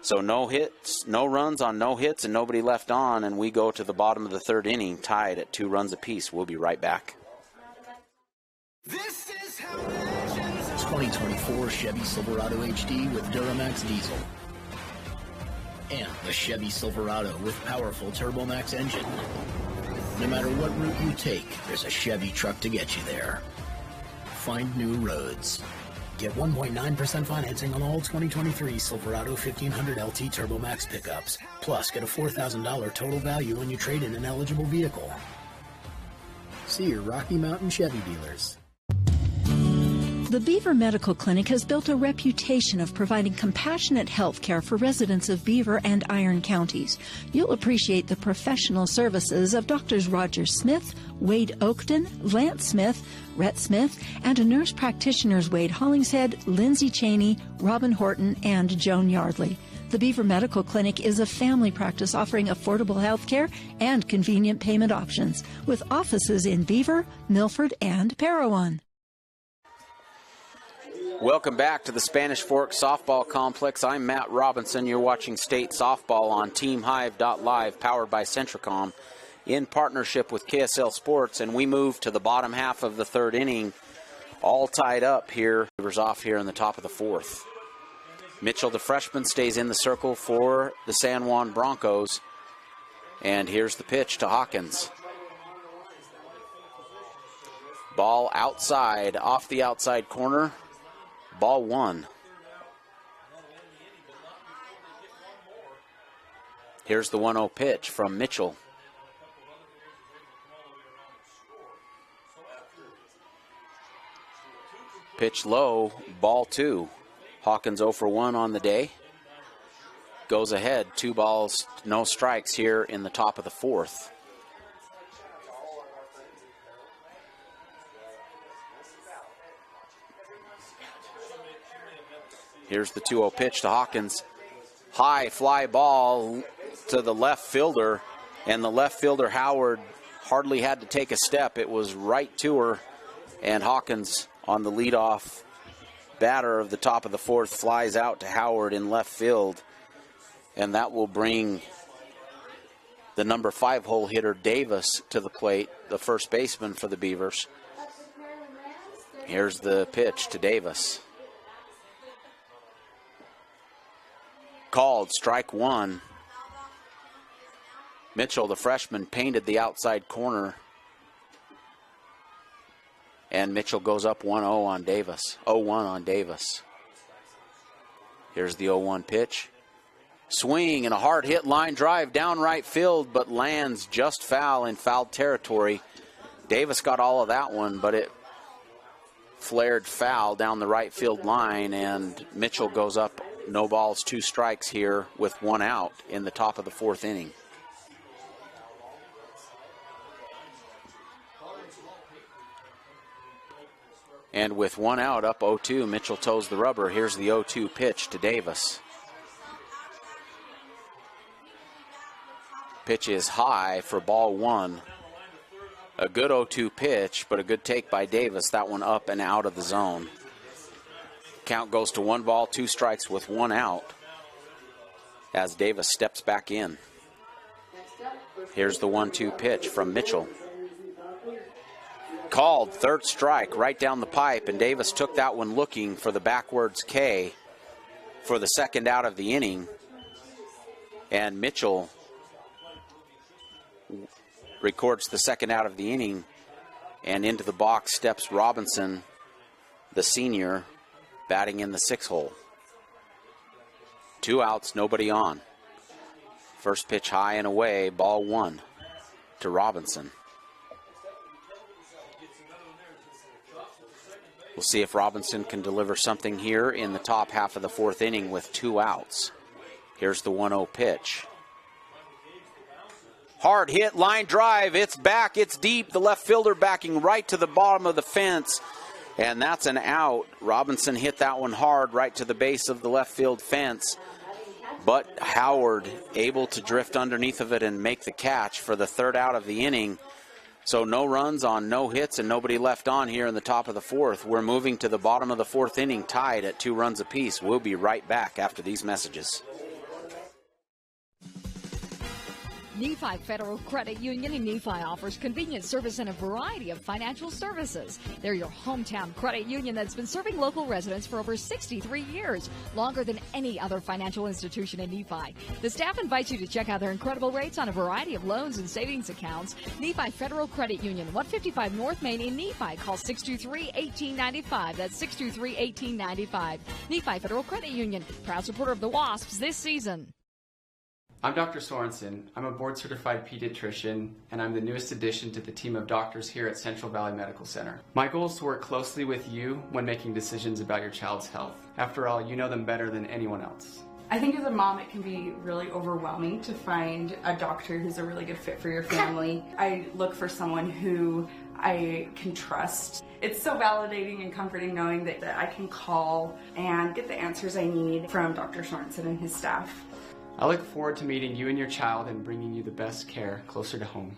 So no hits, no runs on no hits, and nobody left on, and we go to the bottom of the 3rd inning, tied at 2 runs apiece. We'll be right back. This is how 2024 Chevy Silverado HD with Duramax diesel. And the Chevy Silverado with powerful TurboMax engine. No matter what route you take, there's a Chevy truck to get you there. Find new roads. Get 1.9% financing on all 2023 Silverado 1500 LT Turbo Max pickups. Plus, get a $4,000 total value when you trade in an eligible vehicle. See your Rocky Mountain Chevy dealers. The Beaver Medical Clinic has built a reputation of providing compassionate health care for residents of Beaver and Iron counties. You'll appreciate the professional services of Drs. Roger Smith, Wade Oakton, Lance Smith, Rhett Smith, and nurse practitioners Wade Hollingshead, Lindsay Cheney, Robin Horton, and Joan Yardley. The Beaver Medical Clinic is a family practice offering affordable health care and convenient payment options, with offices in Beaver, Milford, and Parowan. Welcome back to the Spanish Fork Softball Complex. I'm Matt Robinson. You're watching State Softball on TeamHive.live, powered by Centricom, in partnership with KSL Sports. And we move to the bottom half of the third inning, all tied up here. Beavers off here in the top of the fourth. Mitchell, the freshman, stays in the circle for the San Juan Broncos. And here's the pitch to Hawkins. Ball outside, off the outside corner. Ball one. Here's the 1-0 pitch from Mitchell. Pitch low, ball two. Hawkins 0 for 1 on the day. Goes ahead, 2 balls, no strikes here in the top of the fourth. Here's the 2-0 pitch to Hawkins. High fly ball to the left fielder, and the left fielder, Howard, hardly had to take a step. It was right to her, and Hawkins, on the leadoff batter of the top of the fourth, flies out to Howard in left field, and that will bring the number 5 hole hitter Davis to the plate, the first baseman for the Beavers. Here's the pitch to Davis. Called, strike one. Mitchell, the freshman, painted the outside corner. And Mitchell goes up 1-0 on Davis. 0-1 on Davis. Here's the 0-1 pitch. Swing and a hard hit line drive down right field, but lands just foul in foul territory. Davis got all of that one, but it flared foul down the right field line, and Mitchell goes up no balls, 2 strikes here with 1 out in the top of the fourth inning. And with 1 out, up 0-2, Mitchell toes the rubber. Here's the 0-2 pitch to Davis. Pitch is high for ball 1. A good 0-2 pitch, but a good take by Davis. That one up and out of the zone. Count goes to 1 ball, 2 strikes with 1 out as Davis steps back in. Here's the 1-2 pitch from Mitchell. Called, third strike, right down the pipe, and Davis took that one looking for the backwards K for the second out of the inning. And Mitchell records the second out of the inning, and into the box steps Robinson, the senior, batting in the 6 hole. 2 outs, nobody on. First pitch high and away, ball 1 to Robinson. We'll see if Robinson can deliver something here in the top half of the fourth inning with 2 outs. Here's the 1-0 pitch. Hard hit, line drive, it's back, it's deep. The left fielder backing right to the bottom of the fence. And that's an out. Robinson hit that one hard right to the base of the left field fence. But Howard able to drift underneath of it and make the catch for the third out of the inning. So no runs on no hits and nobody left on here in the top of the fourth. We're moving to the bottom of the fourth inning tied at 2 runs apiece. We'll be right back after these messages. Nephi Federal Credit Union in Nephi offers convenient service and a variety of financial services. They're your hometown credit union that's been serving local residents for over 63 years, longer than any other financial institution in Nephi. The staff invites you to check out their incredible rates on a variety of loans and savings accounts. Nephi Federal Credit Union, 155 North Main in Nephi. Call 623-1895. That's 623-1895. Nephi Federal Credit Union, proud supporter of the Wasps this season. I'm Dr. Sorensen. I'm a board-certified pediatrician, and I'm the newest addition to the team of doctors here at Central Valley Medical Center. My goal is to work closely with you when making decisions about your child's health. After all, you know them better than anyone else. I think as a mom, it can be really overwhelming to find a doctor who's a really good fit for your family. I look for someone who I can trust. It's so validating and comforting knowing that I can call and get the answers I need from Dr. Sorensen and his staff. I look forward to meeting you and your child and bringing you the best care closer to home.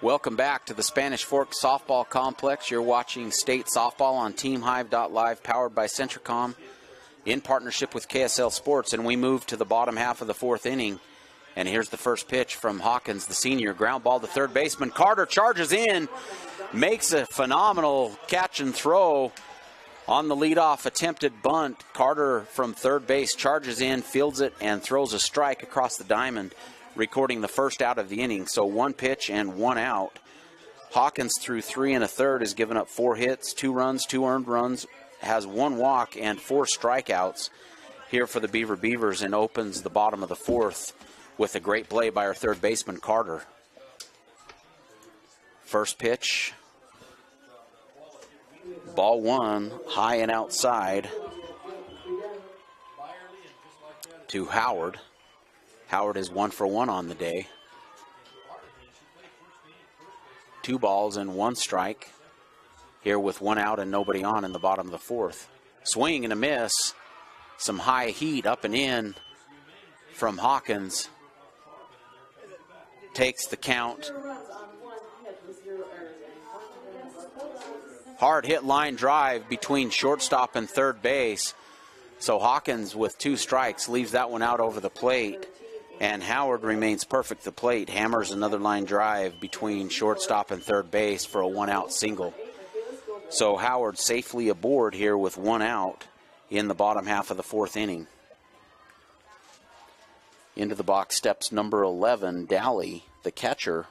Welcome back to the Spanish Fork Softball Complex. You're watching State Softball on TeamHive.live, powered by Centricom in partnership with KSL Sports. And we move to the bottom half of the fourth inning. And here's the first pitch from Hawkins, the senior. Ground ball to third baseman. Carter charges in, makes a phenomenal catch and throw on the leadoff attempted bunt. Carter from third base charges in, fields it, and throws a strike across the diamond, recording the first out of the inning. So one pitch and one out. Hawkins, through 3 1/3, has given up 4 hits, 2 runs, 2 earned runs, has 1 walk and 4 strikeouts here for the Beavers, and opens the bottom of the fourth with a great play by our third baseman, Carter. First pitch, ball 1, high and outside to Howard. Howard is 1 for 1 on the day. 2 balls and 1 strike here with 1 out and nobody on in the bottom of the fourth. Swing and a miss. Some high heat up and in from Hawkins. Takes the count. Hard hit line drive between shortstop and third base. So Hawkins, with 2 strikes, leaves that one out over the plate. And Howard remains perfect at the plate. Hammers another line drive between shortstop and third base for a 1-out single. So Howard safely aboard here with 1 out in the bottom half of the fourth inning. Into the box steps number 11, Dally, the catcher.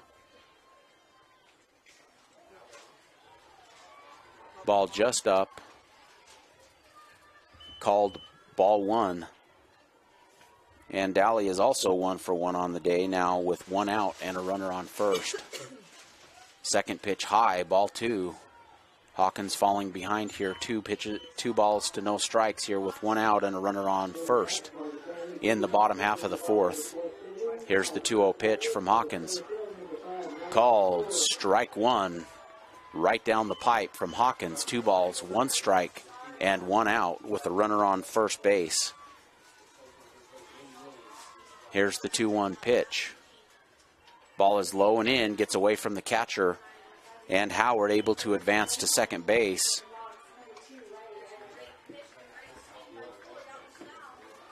Ball just up. Called ball 1. And Dally is also 1 for 1 on the day, now with 1 out and a runner on first. Second pitch high, ball 2. Hawkins falling behind here, 2 balls to no strikes here with 1 out and a runner on first in the bottom half of the fourth. Here's the 2-0 pitch from Hawkins. Called strike 1, right down the pipe from Hawkins. 2 balls, 1 strike, and 1 out with a runner on first base. Here's the 2-1 pitch. Ball is low and in, gets away from the catcher, and Howard able to advance to second base.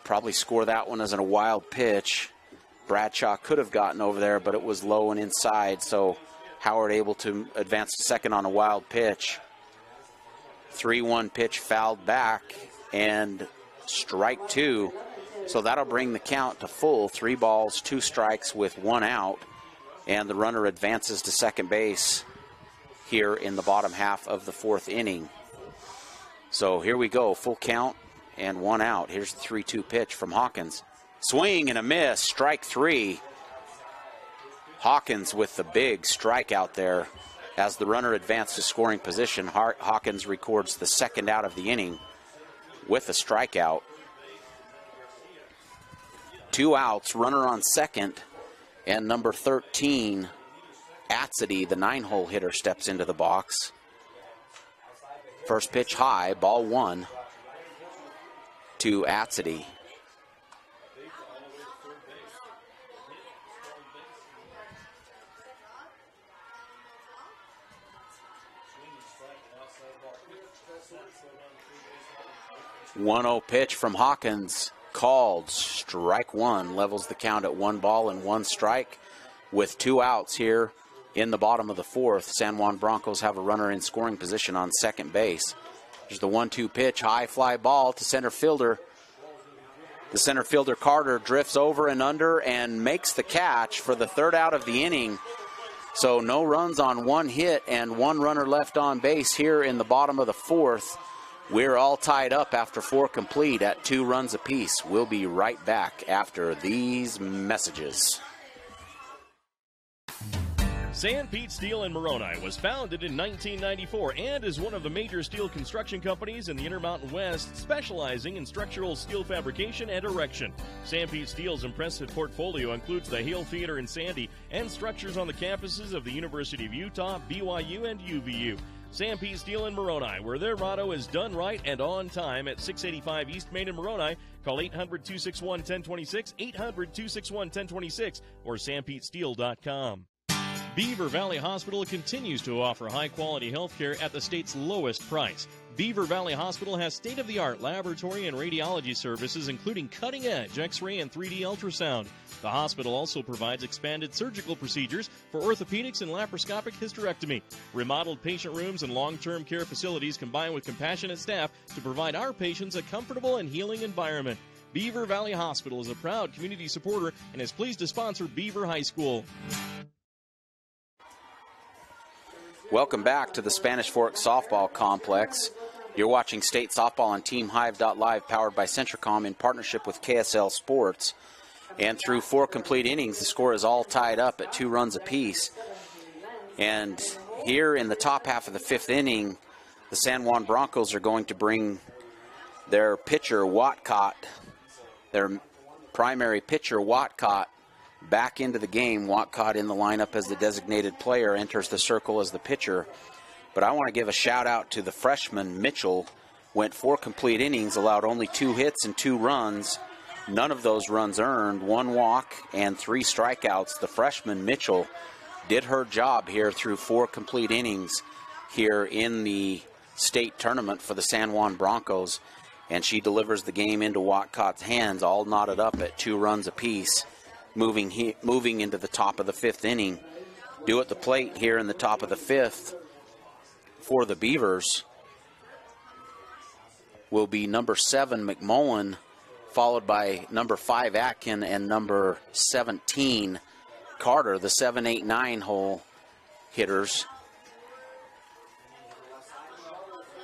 Probably score that one as a wild pitch. Bradshaw could have gotten over there, but it was low and inside, so Howard able to advance to second on a wild pitch. 3-1 pitch fouled back, and strike 2. So that'll bring the count to full. 3 balls, 2 strikes with 1 out. And the runner advances to second base here in the bottom half of the fourth inning. So here we go, full count and 1 out. Here's the 3-2 pitch from Hawkins. Swing and a miss, strike 3. Hawkins with the big strikeout there. As the runner advanced to scoring position, Hawkins records the second out of the inning with a strikeout. 2 outs, runner on second, and number 13, Atsedy, the 9-hole hitter, steps into the box. First pitch high, ball 1 to Atsedy. 1-0 pitch from Hawkins, called, strike one, levels the count at 1 ball and 1 strike. With 2 outs here in the bottom of the 4th, San Juan Broncos have a runner in scoring position on second base. There's the 1-2 pitch, high fly ball to center fielder. The center fielder Carter drifts over and under and makes the catch for the 3rd out of the inning. So no runs on 1 hit and 1 runner left on base here in the bottom of the 4th. We're all tied up after 4 complete at 2 runs apiece. We'll be right back after these messages. San Pete Steel in Moroni was founded in 1994 and is one of the major steel construction companies in the Intermountain West, specializing in structural steel fabrication and erection. San Pete Steel's impressive portfolio includes the Hale Theater in Sandy and structures on the campuses of the University of Utah, BYU, and UVU. San Pete Steel in Moroni, where their motto is done right and on time, at 685 East Main in Moroni. Call 800-261-1026, 800-261-1026, or sanpetesteel.com. Beaver Valley Hospital continues to offer high-quality health care at the state's lowest price. Beaver Valley Hospital has state-of-the-art laboratory and radiology services, including cutting-edge X-ray and 3D ultrasound. The hospital also provides expanded surgical procedures for orthopedics and laparoscopic hysterectomy. Remodeled patient rooms and long-term care facilities combine with compassionate staff to provide our patients a comfortable and healing environment. Beaver Valley Hospital is a proud community supporter and is pleased to sponsor Beaver High School. Welcome back to the Spanish Fork Softball Complex. You're watching State Softball on TeamHive.live, powered by Centricom in partnership with KSL Sports. And through 4 complete innings, the score is all tied up at 2 runs apiece. And here in the top half of the 5th inning, the San Juan Broncos are going to bring their pitcher, Watcott, their primary pitcher, Watcott, back into the game. Watcott in the lineup as the designated player, enters the circle as the pitcher. But I want to give a shout out to the freshman Mitchell. Went 4 complete innings, allowed only 2 hits and 2 runs. None of those runs earned, 1 walk and 3 strikeouts. The freshman Mitchell did her job here through 4 complete innings here in the state tournament for the San Juan Broncos. And she delivers the game into Watcott's hands, all knotted up at 2 runs apiece. Moving into the top of the 5th inning. Due at the plate here in the top of the 5th for the Beavers will be number 7, McMullen, followed by number 5, Atkin, and number 17, Carter, the 7, 8, 9 hole hitters.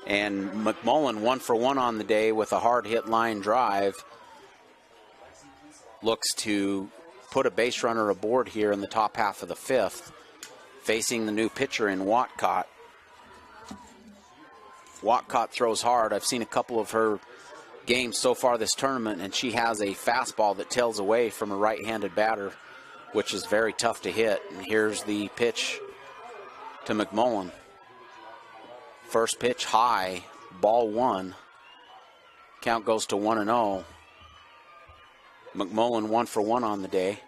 And McMullen 1 for 1 on the day with a hard hit line drive. Looks to put a base runner aboard here in the top half of the 5th, facing the new pitcher in Watcott. Watcott throws hard. I've seen a couple of her games so far this tournament, and she has a fastball that tails away from a right-handed batter, which is very tough to hit. And here's the pitch to McMullen. First pitch high, ball 1. Count goes to 1-0. McMullen 1 for 1 on the day.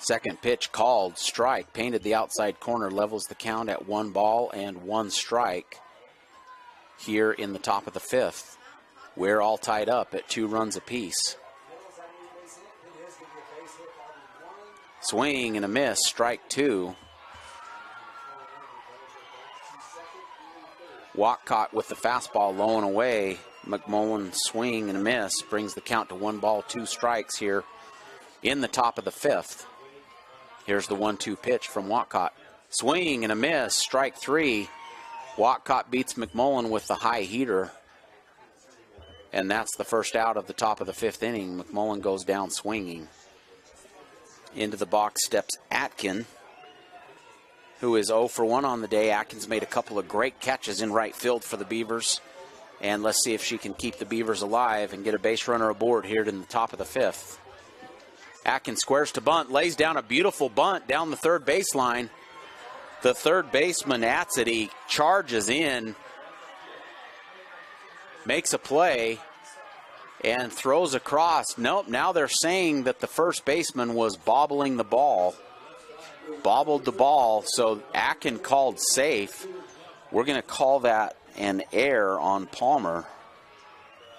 Second pitch called, strike, painted the outside corner, levels the count at 1 ball and 1 strike here in the top of the 5th. We're all tied up at 2 runs apiece. Swing and a miss, strike 2. Watcott with the fastball low and away. McMullen swing and a miss, brings the count to 1 ball, 2 strikes here in the top of the 5th. Here's the 1-2 pitch from Watcott. Swing and a miss, strike 3. Watcott beats McMullen with the high heater. And that's the first out of the top of the 5th inning. McMullen goes down swinging. Into the box steps Atkin, who is 0 for 1 on the day. Atkins made a couple of great catches in right field for the Beavers. And let's see if she can keep the Beavers alive and get a base runner aboard here in the top of the 5th. Atkins squares to bunt, lays down a beautiful bunt down the third baseline. The third baseman, Atzity, charges in, makes a play, and throws across. Nope, now they're saying that the first baseman was bobbling the ball. bobbled the ball, so Atkin called safe. We're going to call that an error on Palmer,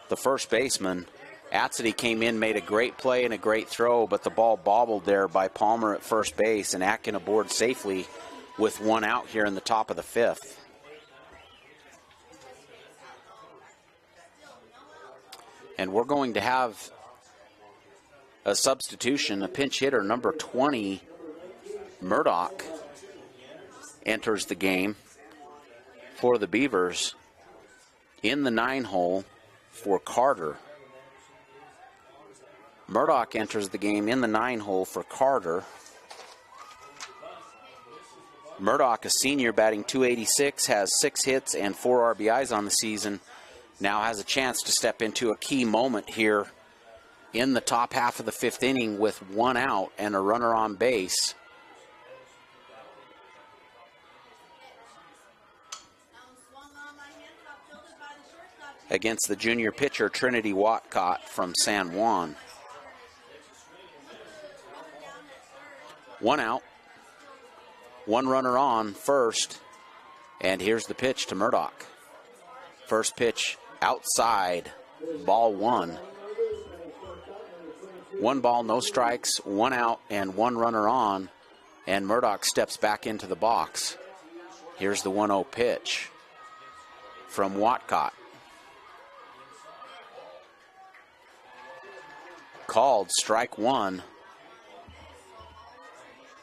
the first baseman. Atzity came in, made a great play and a great throw, but the ball bobbled there by Palmer at first base, and Atkin aboard safely with one out here in the top of the fifth. And we're going to have a substitution, a pinch hitter, number 20, Murdoch, enters the game for the Beavers in the 9-hole for Carter. Murdoch enters the game in the 9-hole for Carter. Murdoch, a senior, batting .286, has 6 hits and 4 RBIs on the season. Now has a chance to step into a key moment here in the top half of the 5th inning with one out and a runner on base. Against the junior pitcher, Trinity Watcott from San Juan. One out, one runner on first, and here's the pitch to Murdoch. First pitch outside, ball one. 1 ball, no strikes, 1 out, and 1 runner on, and Murdoch steps back into the box. Here's the 1-0 pitch from Watcott. Called strike 1.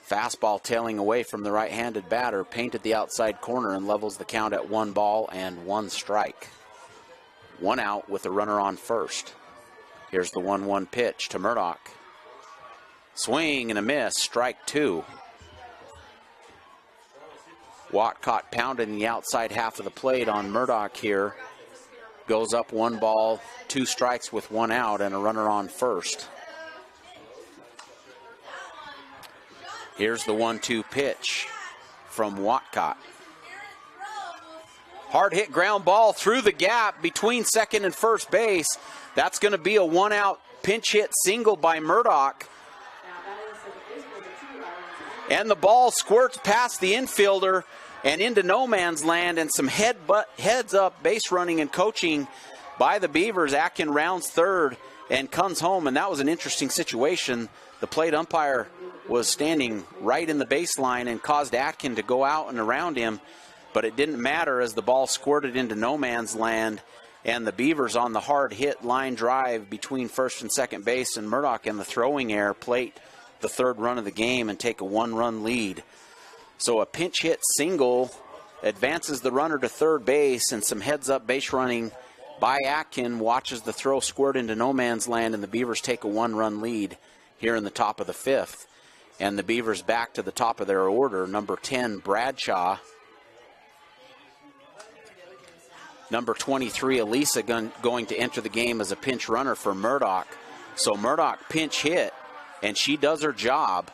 Fastball tailing away from the right-handed batter, painted the outside corner and levels the count at 1 ball and 1 strike. 1 out with a runner on first. Here's the 1-1 pitch to Murdoch. Swing and a miss, strike 2. Watcott pounding the outside half of the plate on Murdoch here. Goes up 1 ball, 2 strikes with 1 out and a runner on first. Here's the 1-2 pitch from Watcott. Hard hit ground ball through the gap between second and first base. That's going to be a 1-out pinch hit single by Murdoch. And the ball squirts past the infielder and into no man's land, and some heads up base running and coaching by the Beavers. Atkin rounds third and comes home, and that was an interesting situation. The plate umpire was standing right in the baseline and caused Atkin to go out and around him, but it didn't matter as the ball squirted into no man's land, and the Beavers on the hard hit line drive between first and second base, and Murdoch in the throwing error plate the 3rd run of the game and take a 1-run lead. So a pinch hit single advances the runner to third base, and some heads up base running by Atkin watches the throw squirt into no man's land, and the Beavers take a 1-run lead here in the top of the 5th. And the Beavers back to the top of their order. Number 10, Bradshaw. Number 23, Elisa, going to enter the game as a pinch runner for Murdoch. So Murdoch pinch hit, and she does her job.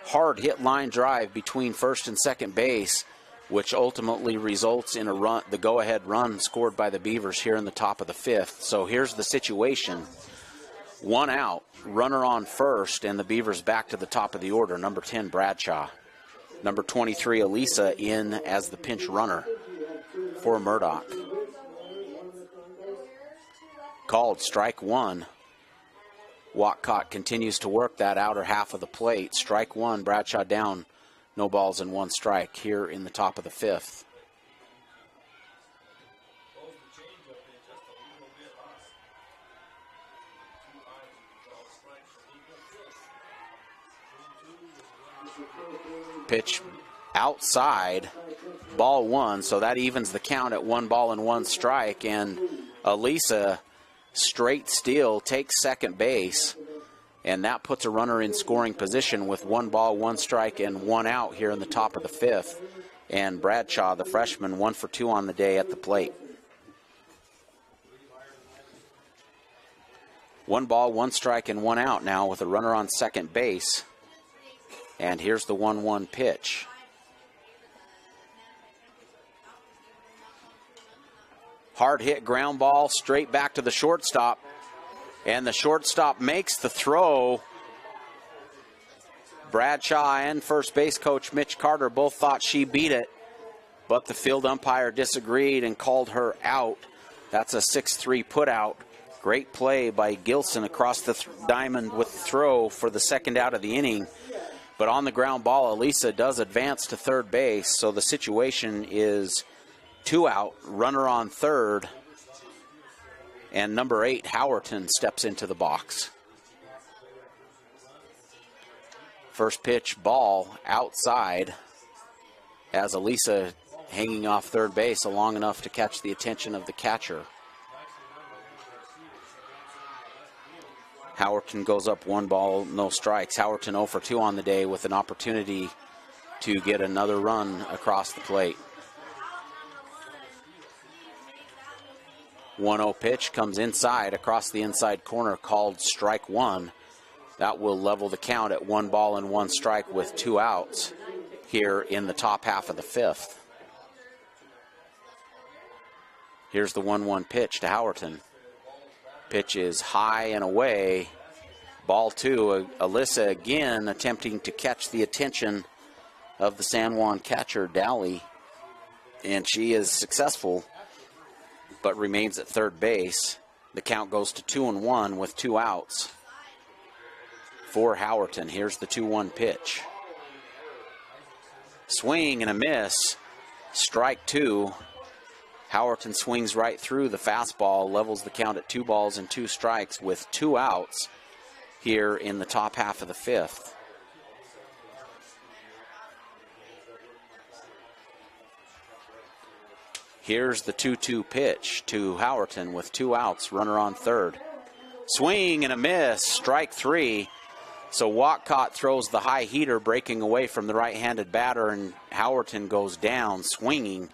Hard hit line drive between first and second base, which ultimately results in a run, the go-ahead run scored by the Beavers here in the top of the 5th. So here's the situation. 1 out, runner on first, and the Beavers back to the top of the order. Number 10, Bradshaw. Number 23, Elisa, in as the pinch runner for Murdoch. Called strike 1. Watcott continues to work that outer half of the plate. Strike 1, Bradshaw down. No balls and 1 strike here in the top of the 5th. Pitch outside, ball 1, so that evens the count at 1 ball and 1 strike, and Elisa straight steal takes second base, and that puts a runner in scoring position with 1 ball, 1 strike, and 1 out here in the top of the 5th. And Bradshaw, the freshman, 1 for 2 on the day at the plate. 1 ball, 1 strike, and 1 out now with a runner on second base. And here's the 1-1 pitch. Hard hit ground ball straight back to the shortstop. And the shortstop makes the throw. Bradshaw and first base coach Mitch Carter both thought she beat it, but the field umpire disagreed and called her out. That's a 6-3 put out. Great play by Gilson across the diamond with the throw for the second out of the inning. But on the ground ball, Elisa does advance to third base, so the situation is 2 out, runner on third, and number 8, Howerton, steps into the box. First pitch ball outside as Elisa hanging off third base long enough to catch the attention of the catcher. Howerton goes up 1 ball, no strikes. Howerton 0 for 2 on the day with an opportunity to get another run across the plate. 1-0 pitch comes inside, across the inside corner, called strike 1. That will level the count at 1 ball and 1 strike with 2 outs here in the top half of the 5th. Here's the 1-1 pitch to Howerton. Pitch is high and away. Ball 2. Alyssa again attempting to catch the attention of the San Juan catcher, Dally. And she is successful, but remains at third base. The count goes to 2-1 with 2 outs for Howerton. Here's the 2-1 pitch. Swing and a miss. Strike 2. Howerton swings right through the fastball, levels the count at 2 balls and 2 strikes with 2 outs here in the top half of the 5th. Here's the 2-2 pitch to Howerton with 2 outs, runner on third. Swing and a miss, strike 3. So Watcott throws the high heater, breaking away from the right-handed batter, and Howerton goes down swinging.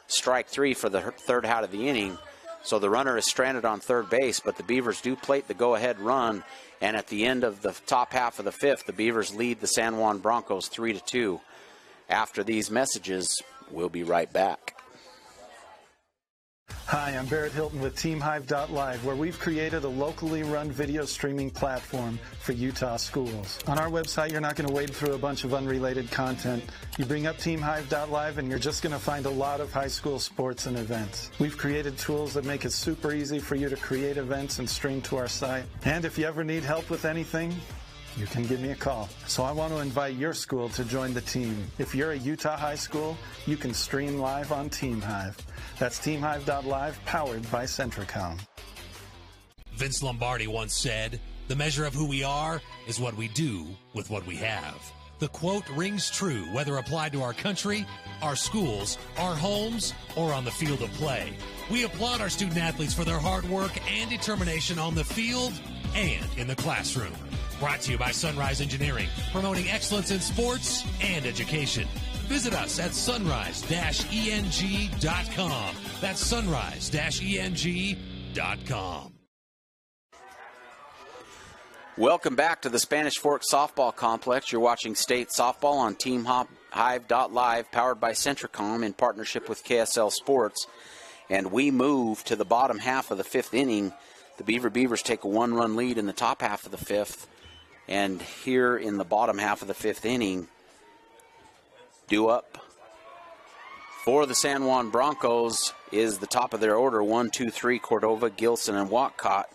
Strike 3 for the third out of the inning. So the runner is stranded on third base, but the Beavers do plate the go-ahead run. And at the end of the top half of the 5th, the Beavers lead the San Juan Broncos 3-2. After these messages, we'll be right back. Hi, I'm Barrett Hilton with TeamHive.live, where we've created a locally run video streaming platform for Utah schools. On our website, you're not going to wade through a bunch of unrelated content. You bring up TeamHive.live and you're just going to find a lot of high school sports and events. We've created tools that make it super easy for you to create events and stream to our site. And if you ever need help with anything, you can give me a call. So I want to invite your school to join the team. If you're a Utah high school, you can stream live on TeamHive. That's TeamHive.live, powered by Centricom. Vince Lombardi once said, "The measure of who we are is what we do with what we have." The quote rings true whether applied to our country, our schools, our homes, or on the field of play. We applaud our student athletes for their hard work and determination on the field and in the classroom. Brought to you by Sunrise Engineering, promoting excellence in sports and education. Visit us at sunrise-eng.com. That's sunrise-eng.com. Welcome back to the Spanish Fork Softball Complex. You're watching state softball on TeamHive.live, powered by Centricom in partnership with KSL Sports. And we move to the bottom half of the 5th inning. The Beavers take a 1-run lead in the top half of the 5th. And here in the bottom half of the 5th inning, due up for the San Juan Broncos is the top of their order, 1, 2, 3, Cordova, Gilson, and Watcott.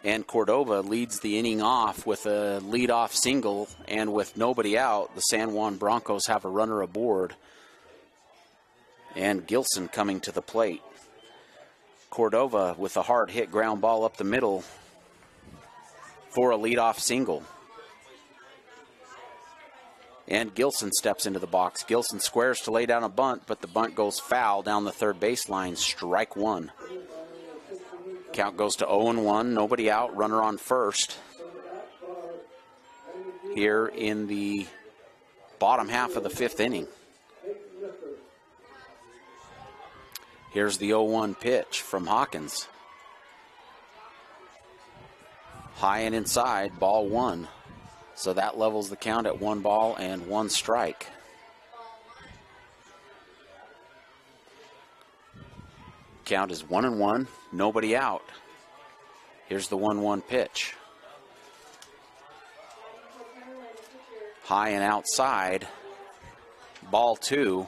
And Cordova leads the inning off with a leadoff single, and with nobody out, the San Juan Broncos have a runner aboard. And Gilson coming to the plate. Cordova with a hard hit ground ball up the middle for a leadoff single. And Gilson steps into the box. Gilson squares to lay down a bunt, but the bunt goes foul down the third baseline. Strike 1. Count goes to 0-1. Nobody out. Runner on first. Here in the bottom half of the 5th inning. Here's the 0-1 pitch from Hawkins. High and inside, ball 1. So that levels the count at 1 ball and 1 strike. Count is 1-1, nobody out. Here's the 1-1 pitch. High and outside. Ball 2.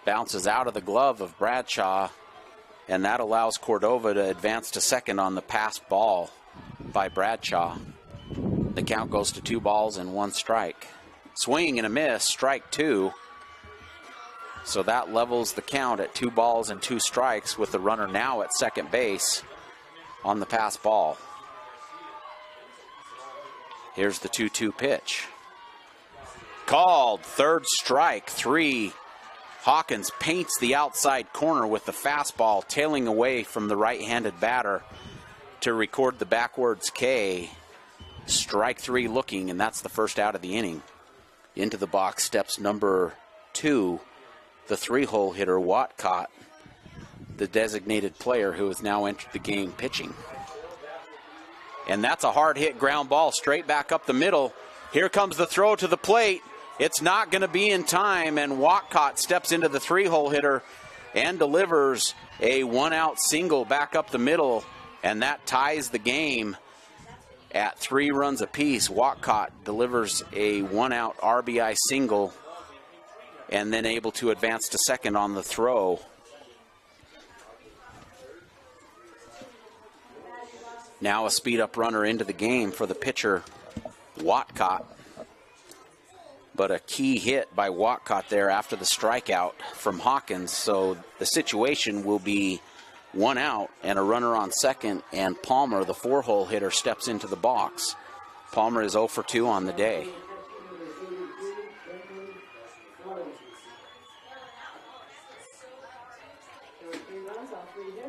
Bounces out of the glove of Bradshaw, and that allows Cordova to advance to second on the passed ball by Bradshaw. The count goes to 2 balls and 1 strike. Swing and a miss, strike 2. So that levels the count at 2 balls and 2 strikes with the runner now at second base on the pass ball. Here's the 2-2 pitch. Called, 3rd strike, 3. Hawkins paints the outside corner with the fastball, tailing away from the right-handed batter to record the backwards K. Strike 3 looking, and that's the first out of the inning. Into the box steps number 2, the 3-hole hitter, Watcott, the designated player who has now entered the game pitching. And that's a hard hit ground ball straight back up the middle. Here comes the throw to the plate. It's not going to be in time, and Watcott steps into the 3-hole hitter and delivers a 1-out single back up the middle, and that ties the game at 3 runs apiece. Watcott delivers a 1-out RBI single and then able to advance to second on the throw. Now a speed-up runner into the game for the pitcher, Watcott. But a key hit by Watcott there after the strikeout from Hawkins. So the situation will be 1 out and a runner on second, and Palmer, the 4-hole hitter, steps into the box. Palmer is 0 for 2 on the day.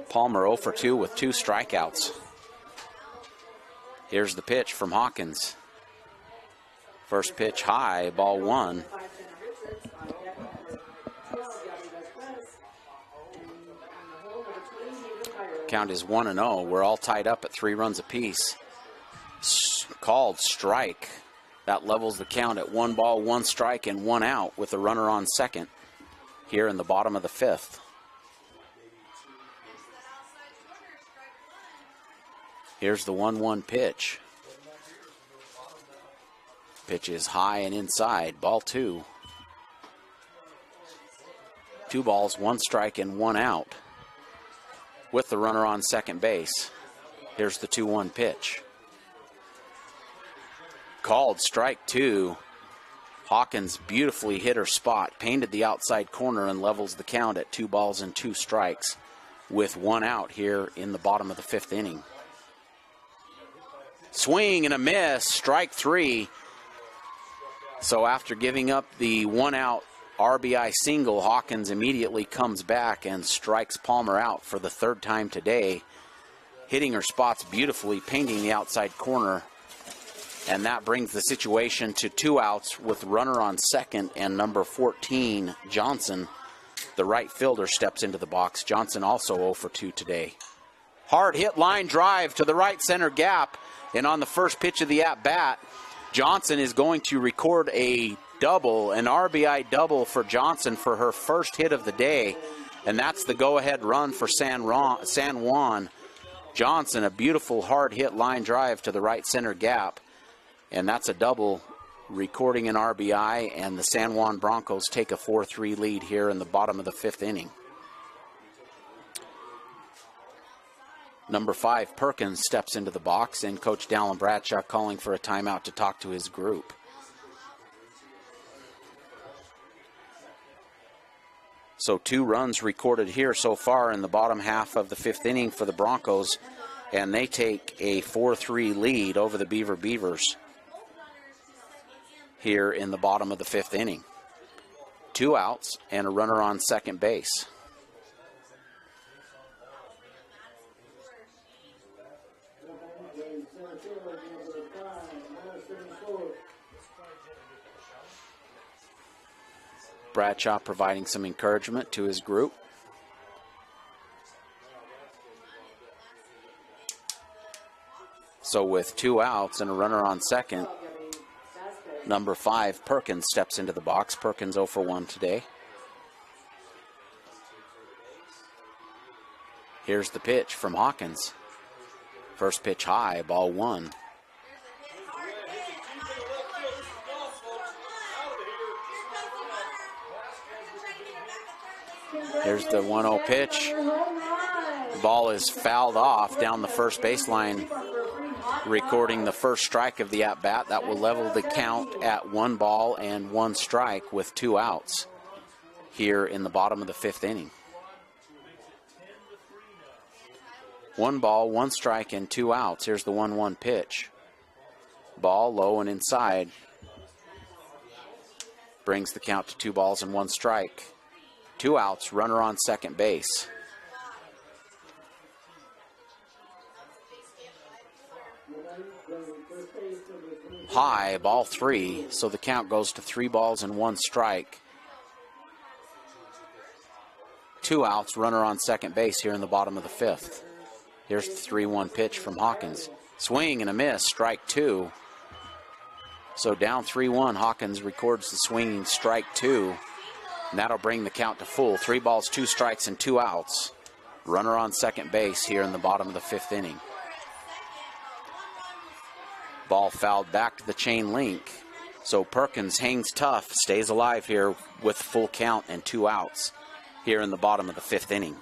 Palmer 0 for 2 with 2 strikeouts. Here's the pitch from Hawkins. First pitch high, ball 1. Count is 1-0. We're all tied up at 3 runs apiece. Called strike. That levels the count at 1 ball, 1 strike, and 1 out with a runner on second here in the bottom of the 5th. Here's the 1-1 pitch. Pitch is high and inside, ball 2. 2 balls, 1 strike, and 1 out with the runner on second base. Here's the 2-1 pitch. Called strike 2. Hawkins beautifully hit her spot, painted the outside corner, and levels the count at 2 balls and 2 strikes with 1 out here in the bottom of the 5th inning. Swing and a miss, strike 3. So after giving up the 1-out RBI single, Hawkins immediately comes back and strikes Palmer out for the 3rd time today, hitting her spots beautifully, painting the outside corner. And that brings the situation to 2 outs with runner on second, and number 14, Johnson, the right fielder, steps into the box. Johnson also 0 for 2 today. Hard hit line drive to the right center gap, and on the first pitch of the at-bat, Johnson is going to record a double, an RBI double for Johnson for her first hit of the day, and that's the go-ahead run for San Juan. Johnson, a beautiful hard hit line drive to the right center gap, and that's a double, recording an RBI, and the San Juan Broncos take a 4-3 lead here in the bottom of the 5th inning. Number 5, Perkins, steps into the box, and Coach Dallin Bradshaw calling for a timeout to talk to his group. So 2 runs recorded here so far in the bottom half of the 5th inning for the Broncos, and they take a 4-3 lead over the Beavers here in the bottom of the 5th inning. 2 outs and a runner on second base. Bradshaw providing some encouragement to his group. So with 2 outs and a runner on second, number 5, Perkins, steps into the box. Perkins 0 for 1 today. Here's the pitch from Hawkins. First pitch high, ball 1. Here's the 1-0 pitch. The ball is fouled off down the first baseline, recording the first strike of the at-bat. That will level the count at 1 ball and 1 strike with 2 outs here in the bottom of the 5th inning. 1 ball, 1 strike, and 2 outs. Here's the 1-1 pitch. Ball low and inside. Brings the count to 2 balls and 1 strike. 2 outs, runner on second base. High, ball 3, so the count goes to 3 balls and 1 strike. 2 outs, runner on second base here in the bottom of the 5th. Here's the 3-1 pitch from Hawkins. Swing and a miss, strike 2. So down 3-1, Hawkins records the swinging strike 2. And that'll bring the count to full. 3 balls, 2 strikes, and 2 outs. Runner on second base here in the bottom of the 5th inning. Ball fouled back to the chain link. So Perkins hangs tough, stays alive here with full count and 2 outs here in the bottom of the 5th inning.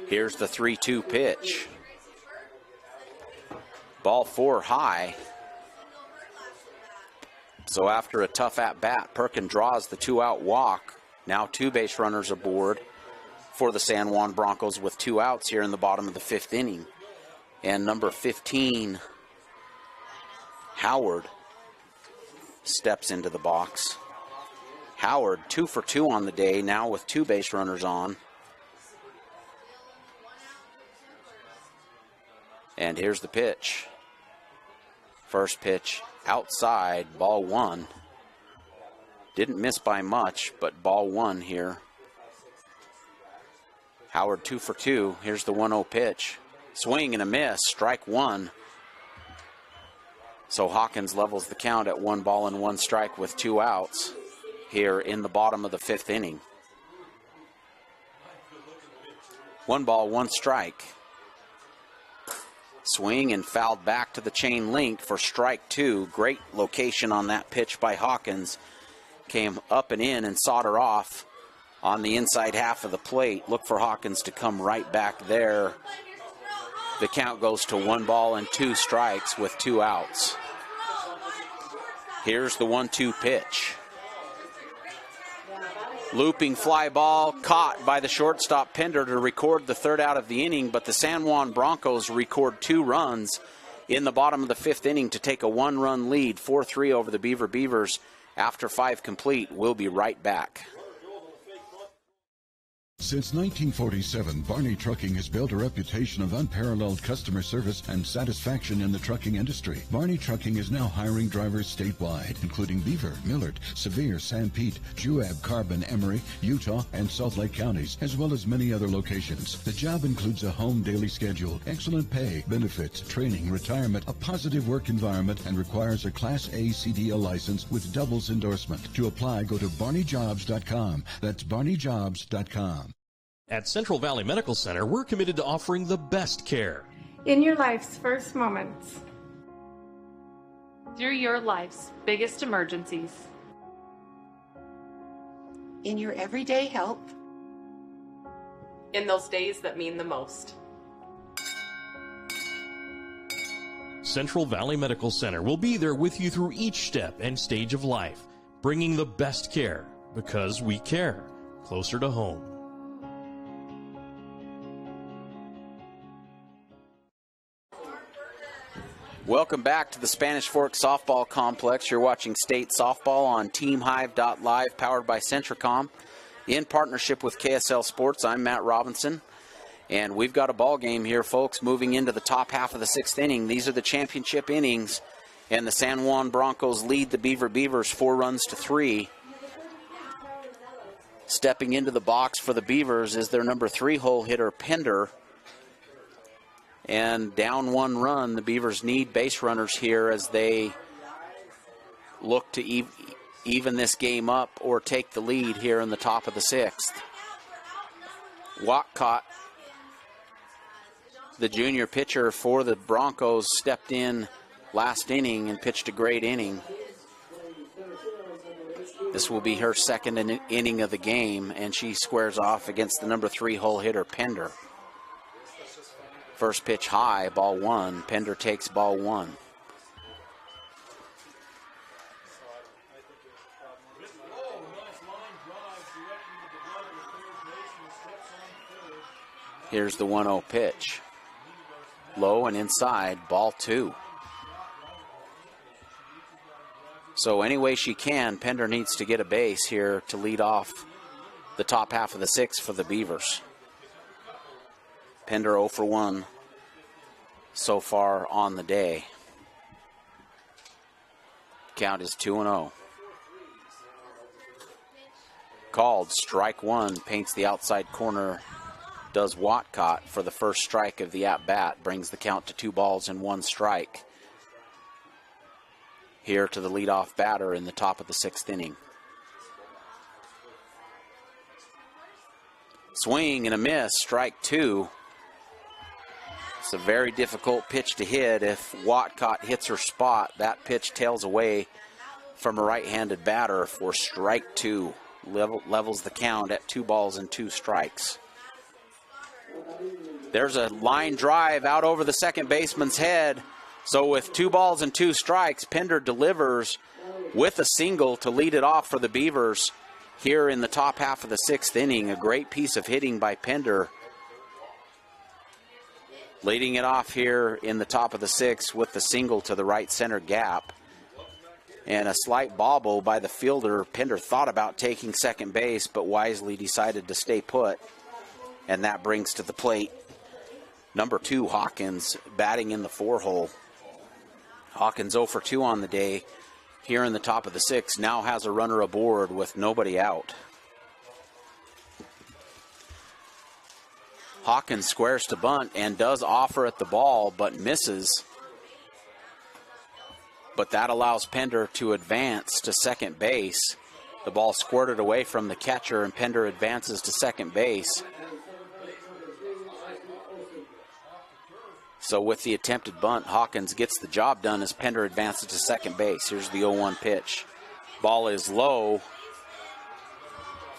Here's the 3-2 pitch. Ball 4 high. So after a tough at-bat, Perkins draws the 2-out walk. Now 2 base runners aboard for the San Juan Broncos with 2 outs here in the bottom of the 5th inning. And number 15, Howard, steps into the box. Howard 2 for 2 on the day, now with 2 base runners on. And here's the pitch. First pitch outside, ball 1. Didn't miss by much, but ball 1 here. Howard 2 for 2. Here's the 1-0 pitch. Swing and a miss, strike 1. So Hawkins levels the count at 1 ball and 1 strike with 2 outs here in the bottom of the 5th inning. 1 ball, 1 strike. Swing and fouled back to the chain link for strike 2. Great location on that pitch by Hawkins. Came up and in and sawed her off on the inside half of the plate. Look for Hawkins to come right back there. The count goes to 1 ball and 2 strikes with 2 outs. Here's the 1-2 pitch. Looping fly ball caught by the shortstop Pender to record the 3rd out of the inning, but the San Juan Broncos record 2 runs in the bottom of the 5th inning to take a 1-run lead, 4-3 over the Beavers after 5 complete. We'll be right back. Since 1947, Barney Trucking has built a reputation of unparalleled customer service and satisfaction in the trucking industry. Barney Trucking is now hiring drivers statewide, including Beaver, Millard, Sevier, San Pete, Juab, Carbon, Emery, Utah, and Salt Lake counties, as well as many other locations. The job includes a home daily schedule, excellent pay, benefits, training, retirement, a positive work environment, and requires a Class A CDL license with doubles endorsement. To apply, go to barneyjobs.com. That's barneyjobs.com. At Central Valley Medical Center, we're committed to offering the best care in your life's first moments, through your life's biggest emergencies, in your everyday help, in those days that mean the most. Central Valley Medical Center will be there with you through each step and stage of life, bringing the best care because we care, closer to home. Welcome back to the Spanish Fork Softball Complex. You're watching State Softball on TeamHive.live, powered by Centricom, in partnership with KSL Sports. I'm Matt Robinson, and we've got a ball game here, folks, moving into the top half of the 6th inning. These are the championship innings, and the San Juan Broncos lead the Beavers 4-3. Stepping into the box for the Beavers is their number 3 hole hitter, Pender. And down 1 run, the Beavers need base runners here as they look to even this game up or take the lead here in the top of the 6th. Walcott, the junior pitcher for the Broncos, stepped in last inning and pitched a great inning. This will be her second inning of the game, and she squares off against the number 3 hole hitter, Pender. First pitch high, ball 1. Pender takes ball 1. Here's the 1-0 pitch. Low and inside, ball 2. So any way she can, Pender needs to get a base here to lead off the top half of the 6th for the Beavers. Pender 0 for 1 so far on the day. Count is 2-0. Called strike 1, paints the outside corner, does Watcott for the first strike of the at-bat, brings the count to 2 balls and 1 strike. Here to the leadoff batter in the top of the 6th inning. Swing and a miss, strike 2. It's a very difficult pitch to hit. If Watcott hits her spot, that pitch tails away from a right-handed batter for strike 2. Levels the count at 2 balls and 2 strikes. There's a line drive out over the second baseman's head. So with 2 balls and 2 strikes, Pender delivers with a single to lead it off for the Beavers here in the top half of the 6th inning. A great piece of hitting by Pender. Leading it off here in the top of the 6th with the single to the right center gap. And a slight bobble by the fielder. Pender thought about taking second base, but wisely decided to stay put. And that brings to the plate number 2, Hawkins, batting in the 4 hole. Hawkins 0 for 2 on the day here in the top of the 6th. Now has a runner aboard with nobody out. Hawkins squares to bunt and does offer at the ball, but misses. But that allows Pender to advance to second base. The ball squirted away from the catcher, and Pender advances to second base. So with the attempted bunt, Hawkins gets the job done as Pender advances to second base. Here's the 0-1 pitch. Ball is low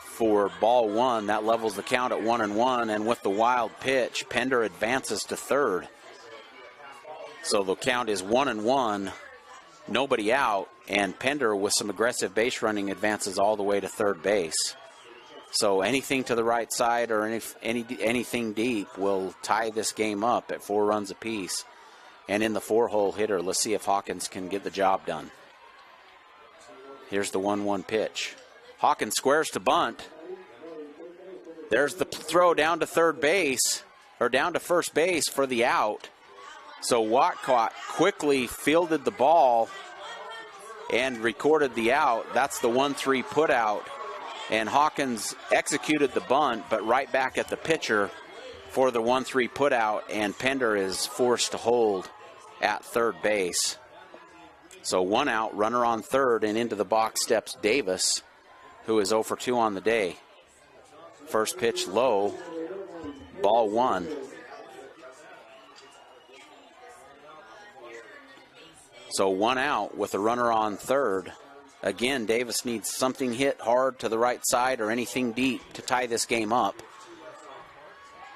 for ball 1. That levels the count at 1-1. And with the wild pitch, Pender advances to third. So the count is 1-1, nobody out. And Pender, with some aggressive base running, advances all the way to third base. So anything to the right side or anything deep will tie this game up at 4 runs apiece. And in the 4 hole hitter, let's see if Hawkins can get the job done. Here's the 1-1 pitch. Hawkins squares to bunt. There's the throw down to third base, or down to first base for the out. So Watcott quickly fielded the ball and recorded the out. That's the 1-3 put out. And Hawkins executed the bunt, but right back at the pitcher for the 1-3 put out, and Pender is forced to hold at third base. So 1 out, runner on third, and into the box steps Davis, who is 0 for 2 on the day. First pitch low, ball 1. So 1 out with a runner on third. Again, Davis needs something hit hard to the right side or anything deep to tie this game up.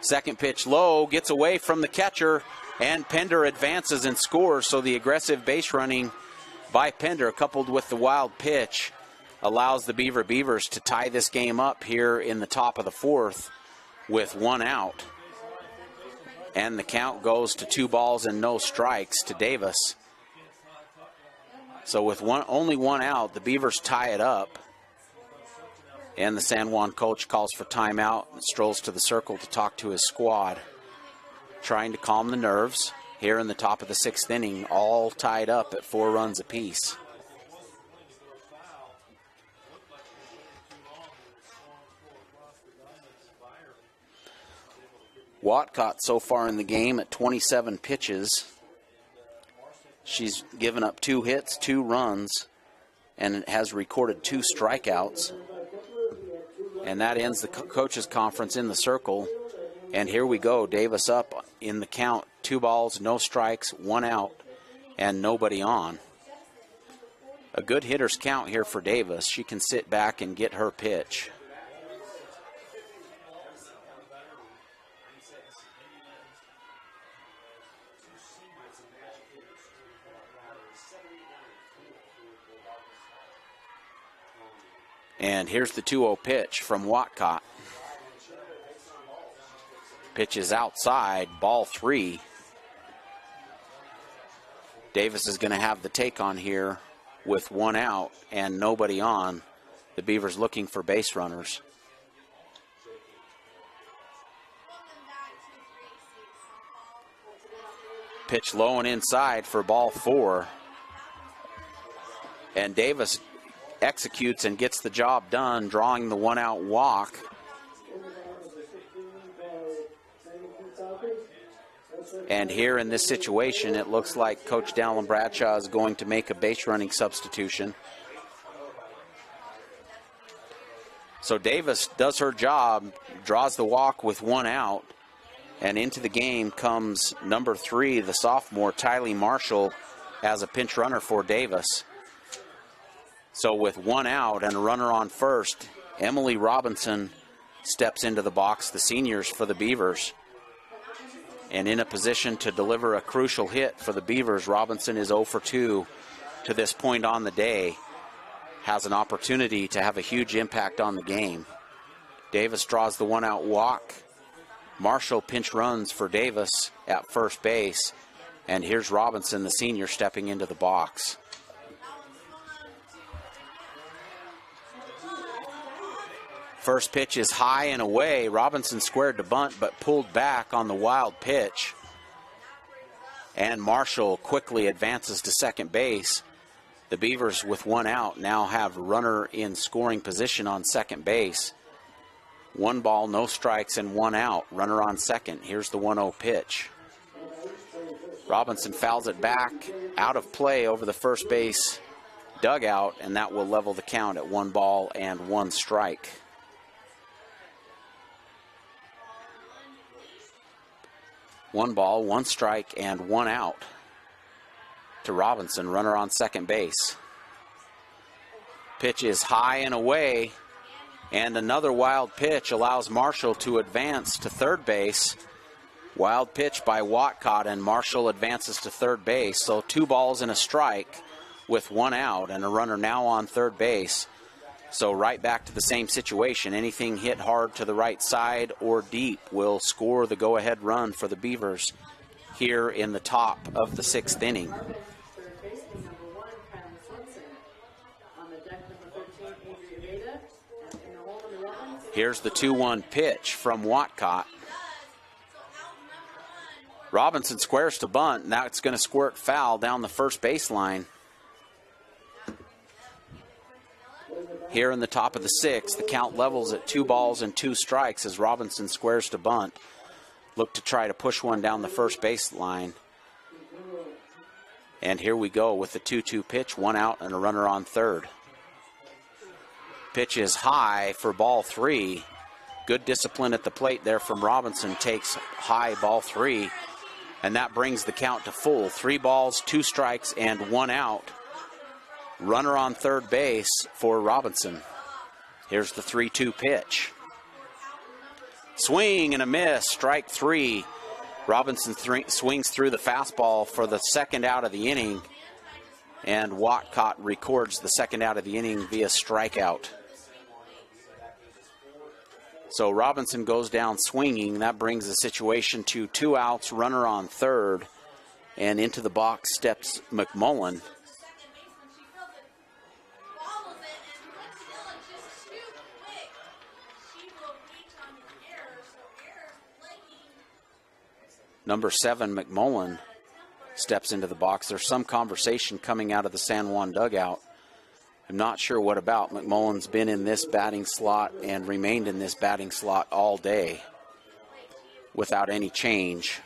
Second pitch low, gets away from the catcher, and Pender advances and scores. So the aggressive base running by Pender, coupled with the wild pitch, allows the Beavers to tie this game up here in the top of the 4th with 1 out. And the count goes to 2 balls and no strikes to Davis. So with only 1 out, the Beavers tie it up. And the San Juan coach calls for timeout and strolls to the circle to talk to his squad, trying to calm the nerves here in the top of the 6th inning, all tied up at 4 runs apiece. Watcott so far in the game at 27 pitches. She's given up 2 hits, 2 runs, and has recorded 2 strikeouts. And that ends the coaches' conference in the circle. And here we go, Davis up in the count, 2 balls, no strikes, 1 out, and nobody on. A good hitter's count here for Davis. She can sit back and get her pitch. And here's the 2-0 pitch from Watcott. Pitch is outside, ball 3. Davis is going to have the take on here with 1 out and nobody on. The Beavers looking for base runners. Pitch low and inside for ball 4. And Davis executes and gets the job done, drawing the 1-out walk. And here in this situation, it looks like Coach Dallin Bradshaw is going to make a base running substitution. So Davis does her job, draws the walk with 1 out, and into the game comes number 3, the sophomore, Tylee Marshall, as a pinch runner for Davis. So with 1 out and a runner on first, Emily Robinson steps into the box, the seniors for the Beavers. And in a position to deliver a crucial hit for the Beavers. Robinson is 0 for 2 to this point on the day. Has an opportunity to have a huge impact on the game. Davis draws the 1-out walk. Marshall pinch runs for Davis at first base. And here's Robinson, the senior, stepping into the box. First pitch is high and away. Robinson squared to bunt, but pulled back on the wild pitch. And Marshall quickly advances to second base. The Beavers, with 1 out, now have a runner in scoring position on second base. 1 ball, no strikes, and 1 out. Runner on second. Here's the 1-0 pitch. Robinson fouls it back, out of play over the first base dugout, and that will level the count at 1 ball and 1 strike. One ball, 1 strike, and 1 out to Robinson, runner on second base. Pitch is high and away, and another wild pitch allows Marshall to advance to third base. Wild pitch by Watcott, and Marshall advances to third base. So 2 balls and a strike with 1 out, and a runner now on third base. So right back to the same situation. Anything hit hard to the right side or deep will score the go-ahead run for the Beavers here in the top of the 6th inning. Here's the 2-1 pitch from Watcott. Robinson squares to bunt. Now it's going to squirt foul down the first baseline. Here in the top of the 6th, the count levels at 2 balls and 2 strikes as Robinson squares to bunt. Look to try to push one down the first baseline. And here we go with the 2-2 pitch, 1 out and a runner on third. Pitch is high for ball 3. Good discipline at the plate there from Robinson. Takes high, ball 3. And that brings the count to full. 3 balls, 2 strikes, and 1 out. Runner on third base for Robinson. Here's the 3-2 pitch. Swing and a miss, strike 3. Robinson swings through the fastball for the 2nd out of the inning, and Watcott records the 2nd out of the inning via strikeout. So Robinson goes down swinging. That brings the situation to 2 outs, runner on third, and into the box steps McMullen. Number 7, McMullen, steps into the box. There's some conversation coming out of the San Juan dugout. I'm not sure what about. McMullen's been in this batting slot and remained in this batting slot all day without any change.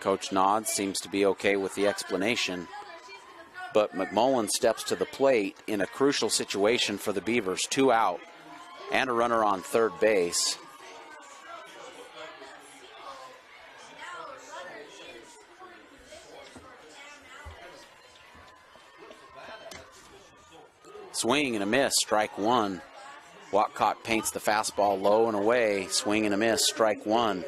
Coach nods, seems to be okay with the explanation. But McMullen steps to the plate in a crucial situation for the Beavers. 2 out and a runner on third base. Swing and a miss, strike one. Walcott paints the fastball low and away. Swing and a miss, strike one.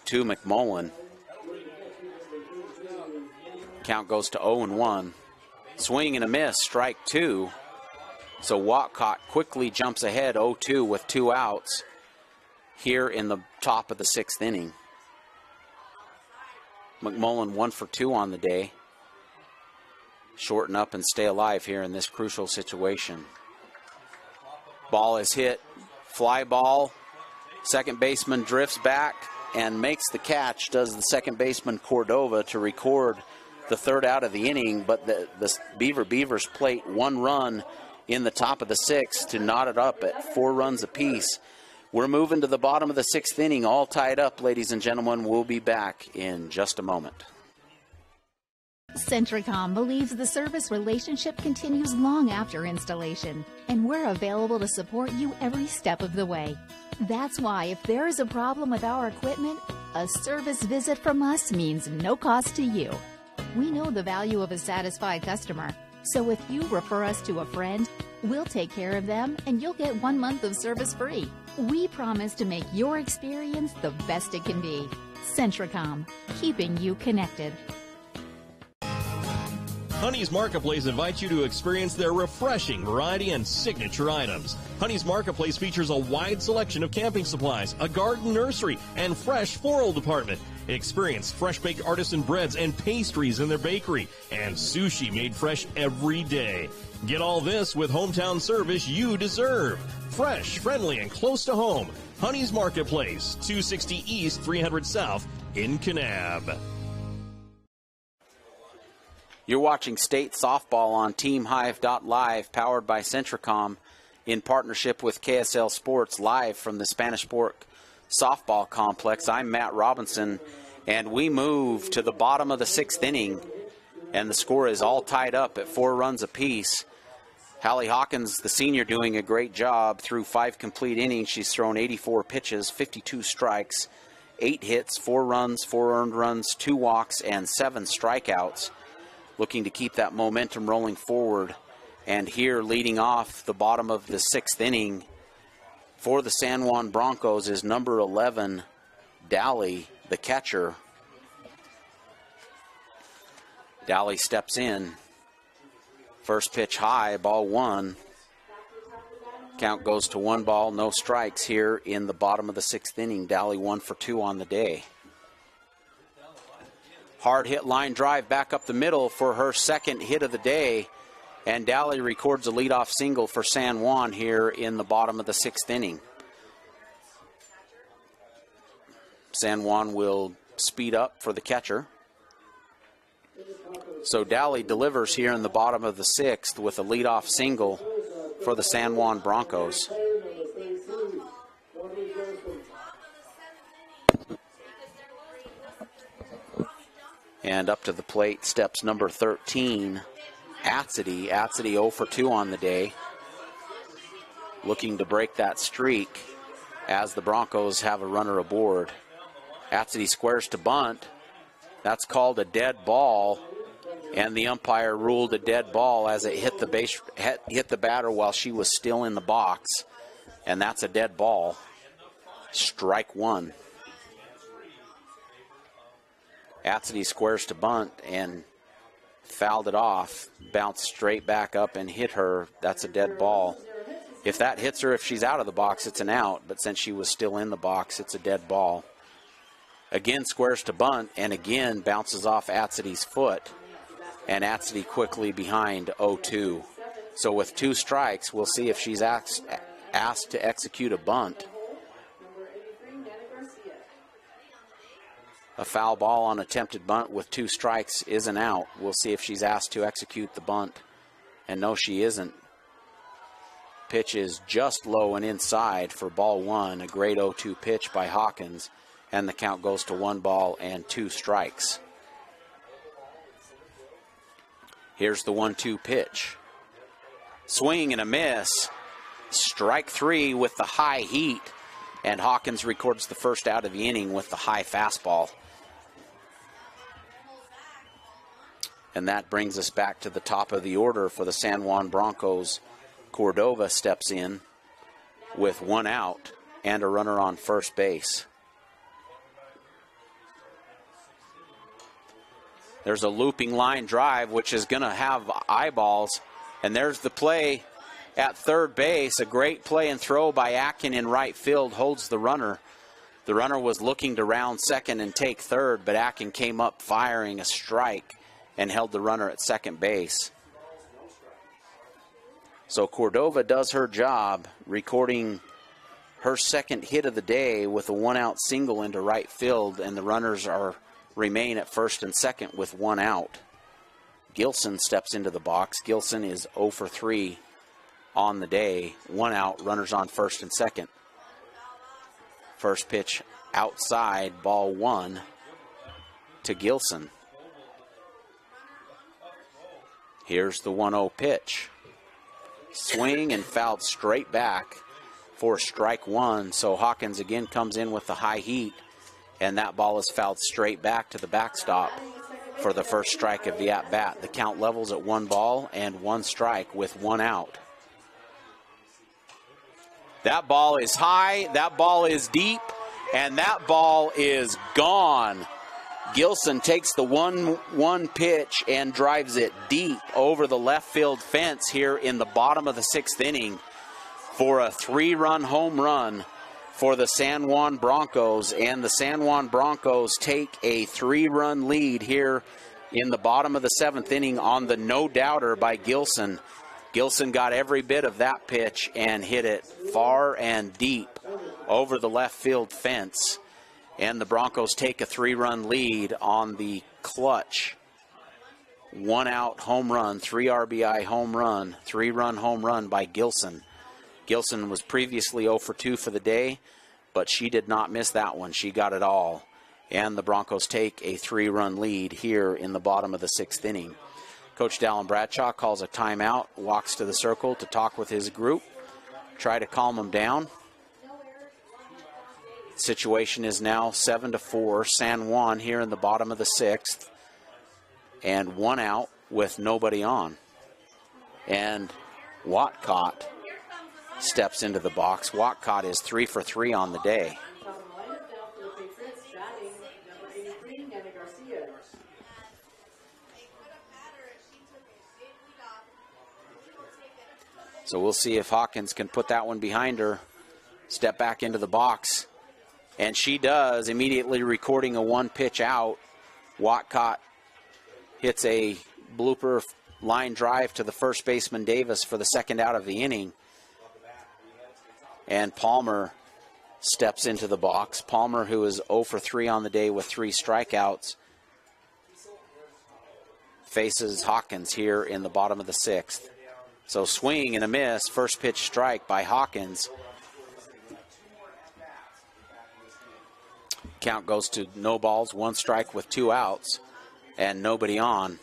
To McMullen. Count goes to 0-1. Swing and a miss, strike two. So Walcott quickly jumps ahead 0-2 with 2 outs here in the top of the 6th inning. McMullen 1 for 2 on the day. Shorten up and stay alive here in this crucial situation. Ball is hit, fly ball. Second baseman drifts back and makes the catch, does the second baseman Cordova to record the 3rd out of the inning, but the Beavers plate 1 run in the top of the 6th to knot it up at 4 runs apiece. We're moving to the bottom of the 6th inning, all tied up, ladies and gentlemen. We'll be back in just a moment. Centricom believes the service relationship continues long after installation, and we're available to support you every step of the way. That's why if there is a problem with our equipment, a service visit from us means no cost to you. We know the value of a satisfied customer, so if you refer us to a friend, we'll take care of them and you'll get 1 month of service free. We promise to make your experience the best it can be. Centricom, keeping you connected. Honey's Marketplace invites you to experience their refreshing variety and signature items. Honey's Marketplace features a wide selection of camping supplies, a garden nursery, and fresh floral department. Experience fresh-baked artisan breads and pastries in their bakery, and sushi made fresh every day. Get all this with hometown service you deserve. Fresh, friendly, and close to home. Honey's Marketplace, 260 East, 300 South in Kanab. You're watching state softball on TeamHive.live, powered by Centricom, in partnership with KSL Sports, live from the Spanish Fork Softball Complex. I'm Matt Robinson, and we move to the bottom of the 6th inning, and the score is all tied up at 4 runs apiece. Hallie Hawkins, the senior, doing a great job through 5 complete innings. She's thrown 84 pitches, 52 strikes, 8 hits, 4 runs, 4 earned runs, 2 walks, and 7 strikeouts. Looking to keep that momentum rolling forward. And here, leading off the bottom of the 6th inning for the San Juan Broncos is number 11, Dally, the catcher. Dally steps in. First pitch high, ball 1. Count goes to 1 ball, no strikes here in the bottom of the 6th inning. Dally 1 for 2 on the day. Hard hit line drive back up the middle for her 2nd hit of the day. And Dally records a leadoff single for San Juan here in the bottom of the 6th inning. San Juan will speed up for the catcher. So Dally delivers here in the bottom of the 6th with a leadoff single for the San Juan Broncos. And up to the plate steps number 13, Atzedy. Atzedy 0 for 2 on the day. Looking to break that streak as the Broncos have a runner aboard. Atzedy squares to bunt. That's called a dead ball. And the umpire ruled a dead ball as it hit the batter while she was still in the box. And that's a dead ball. Strike 1. Atzedy squares to bunt and fouled it off, bounced straight back up and hit her. That's a dead ball. If that hits her, if she's out of the box, it's an out. But since she was still in the box, it's a dead ball. Again squares to bunt and again bounces off Atzedy's foot. And Atzedy quickly behind 0-2. So with 2 strikes, we'll see if she's asked to execute a bunt. A foul ball on attempted bunt with 2 strikes is an out. We'll see if she's asked to execute the bunt. And no, she isn't. Pitch is just low and inside for ball 1. A great 0-2 pitch by Hawkins. And the count goes to 1 ball and 2 strikes. Here's the 1-2 pitch. Swing and a miss. Strike 3 with the high heat. And Hawkins records the 1st out of the inning with the high fastball. And that brings us back to the top of the order for the San Juan Broncos. Cordova steps in with 1 out and a runner on first base. There's a looping line drive, which is going to have eyeballs. And there's the play at third base. A great play and throw by Atkin in right field holds the runner. The runner was looking to round second and take third, but Atkin came up firing a strike and held the runner at second base. So Cordova does her job, recording her second hit of the day with a 1-out single into right field, and the runners remain at first and second with 1 out. Gilson steps into the box. Gilson is 0 for 3 on the day. 1 out, runners on first and second. First pitch outside, ball 1 to Gilson. Here's the 1-0 pitch. Swing and fouled straight back for strike 1. So Hawkins again comes in with the high heat, and that ball is fouled straight back to the backstop for the first strike of the at-bat. The count levels at 1 ball and 1 strike with 1 out. That ball is high, that ball is deep, and that ball is gone. Gilson takes the 1-1 pitch and drives it deep over the left field fence here in the bottom of the 6th inning for a 3-run home run for the San Juan Broncos. And the San Juan Broncos take a 3-run lead here in the bottom of the 7th inning on the no-doubter by Gilson. Gilson got every bit of that pitch and hit it far and deep over the left field fence. And the Broncos take a 3-run lead on the clutch 1-out home run, 3 RBI home run, 3-run home run by Gilson. Gilson was previously 0 for 2 for the day, but she did not miss that one. She got it all. And the Broncos take a 3-run lead here in the bottom of the 6th inning. Coach Dallin Bradshaw calls a timeout, walks to the circle to talk with his group, try to calm them down. Situation is now 7-4, San Juan here in the bottom of the 6th, and 1 out with nobody on. And Watcott steps into the box. Watcott is 3 for 3 on the day. So we'll see if Hawkins can put that one behind her, step back into the box. And she does, immediately recording a 1-pitch out. Watcott hits a blooper line drive to the first baseman Davis for the 2nd out of the inning. And Palmer steps into the box. Palmer, who is 0 for 3 on the day with 3 strikeouts, faces Hawkins here in the bottom of the 6th. So swing and a miss, first pitch strike by Hawkins. Count goes to no balls, 1 strike with 2 outs, and nobody on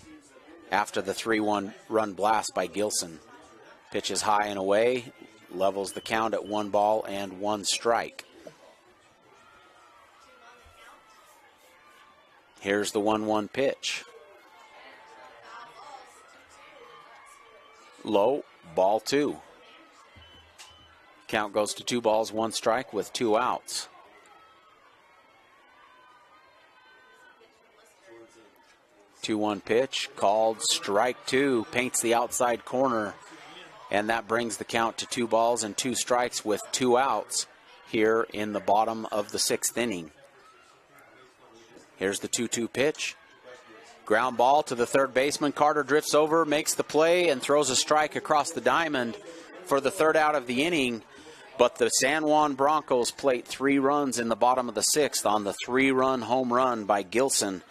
after the 3-1 run blast by Gilson. Pitches high and away, levels the count at 1 ball and 1 strike. Here's the 1-1 pitch. Low, ball 2. Count goes to 2 balls, 1 strike with 2 outs. 2-1 pitch, called strike 2, paints the outside corner, and that brings the count to 2 balls and 2 strikes with 2 outs here in the bottom of the 6th inning. Here's the 2-2 pitch. Ground ball to the third baseman. Carter drifts over, makes the play, and throws a strike across the diamond for the 3rd out of the inning. But the San Juan Broncos plate 3 runs in the bottom of the 6th on the 3-run home run by Gilson.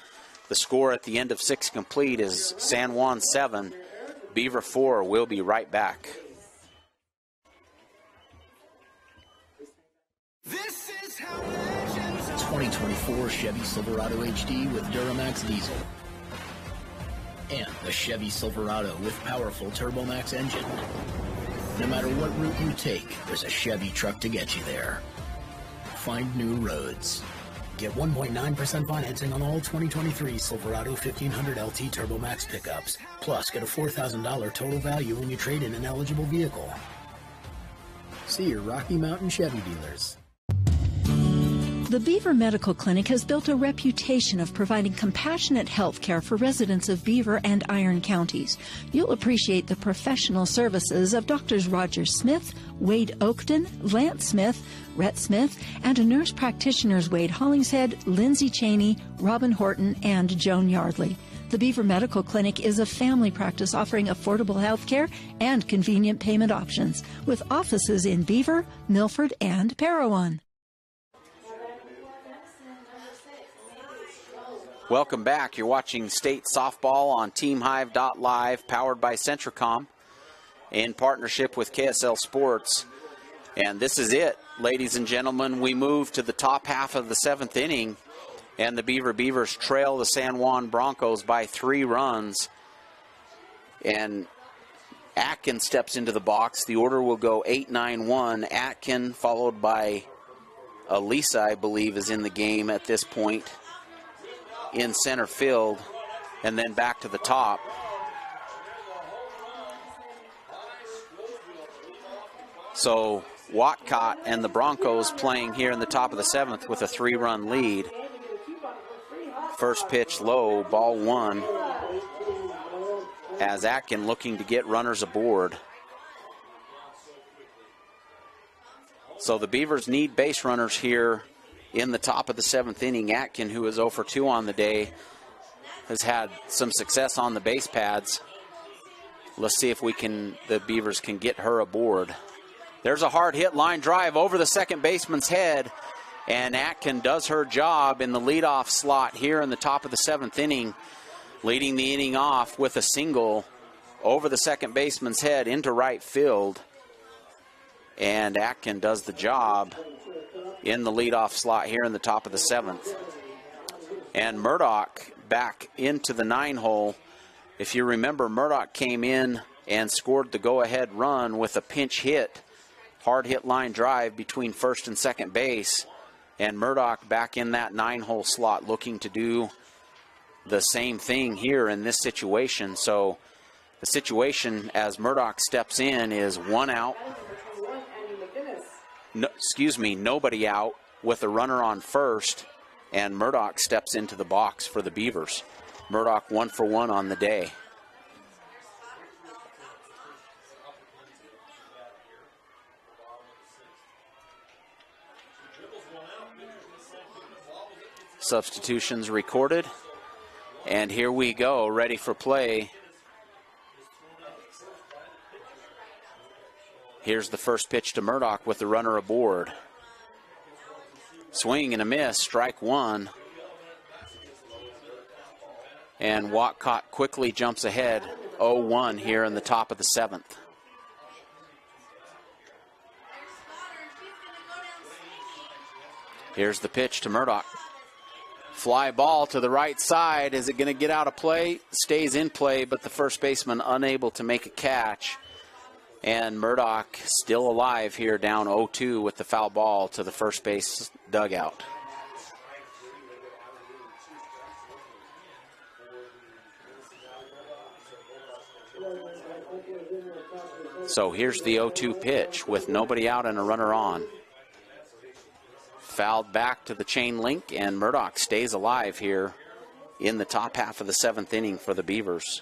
The score at the end of 6 complete is San Juan 7, Beaver 4. We'll be right back. This is how 2024 Chevy Silverado HD with Duramax diesel. And the Chevy Silverado with powerful TurboMax engine. No matter what route you take, there's a Chevy truck to get you there. Find new roads. Get 1.9% financing on all 2023 Silverado 1500 LT Turbo Max pickups. Plus, get a $4,000 total value when you trade in an eligible vehicle. See your Rocky Mountain Chevy dealers. The Beaver Medical Clinic has built a reputation of providing compassionate health care for residents of Beaver and Iron counties. You'll appreciate the professional services of Drs. Roger Smith, Wade Oakton, Lance Smith, Rhett Smith, and nurse practitioners Wade Hollingshead, Lindsay Cheney, Robin Horton, and Joan Yardley. The Beaver Medical Clinic is a family practice offering affordable health care and convenient payment options, with offices in Beaver, Milford, and Parowan. Welcome back. You're watching State Softball on TeamHive.live, powered by Centricom in partnership with KSL Sports. And this is it, ladies and gentlemen. We move to the top half of the 7th inning, and the Beavers trail the San Juan Broncos by 3 runs. And Atkin steps into the box. The order will go 8-9-1. Atkin, followed by Elisa, I believe, is in the game at this point, in center field, and then back to the top. So Watcott and the Broncos playing here in the top of the 7th with a 3-run lead. First pitch low, ball 1, as Atkin looking to get runners aboard. So the Beavers need base runners here in the top of the 7th inning. Atkin, who is 0 for 2 on the day, has had some success on the base pads. Let's see if the Beavers can get her aboard. There's a hard hit line drive over the second baseman's head, and Atkin does her job in the leadoff slot here in the top of the 7th inning, leading the inning off with a single over the second baseman's head into right field. And Atkin does the job in the leadoff slot here in the top of the 7th. And Murdoch back into the 9-hole. If you remember, Murdoch came in and scored the go-ahead run with a pinch hit, hard hit line drive between first and second base. And Murdoch back in that 9-hole slot looking to do the same thing here in this situation. So the situation as Murdoch steps in is 1 out. Nobody out with a runner on first, and Murdoch steps into the box for the Beavers. Murdoch 1 for 1 on the day. Substitutions recorded, and here we go, ready for play. Here's the first pitch to Murdoch with the runner aboard. Swing and a miss, strike 1. And Watcott quickly jumps ahead 0-1 here in the top of the 7th. Here's the pitch to Murdoch. Fly ball to the right side. Is it going to get out of play? Stays in play, but the first baseman unable to make a catch. And Murdoch still alive here, down 0-2 with the foul ball to the first base dugout. So here's the 0-2 pitch with nobody out and a runner on. Fouled back to the chain link, and Murdoch stays alive here in the top half of the 7th inning for the Beavers.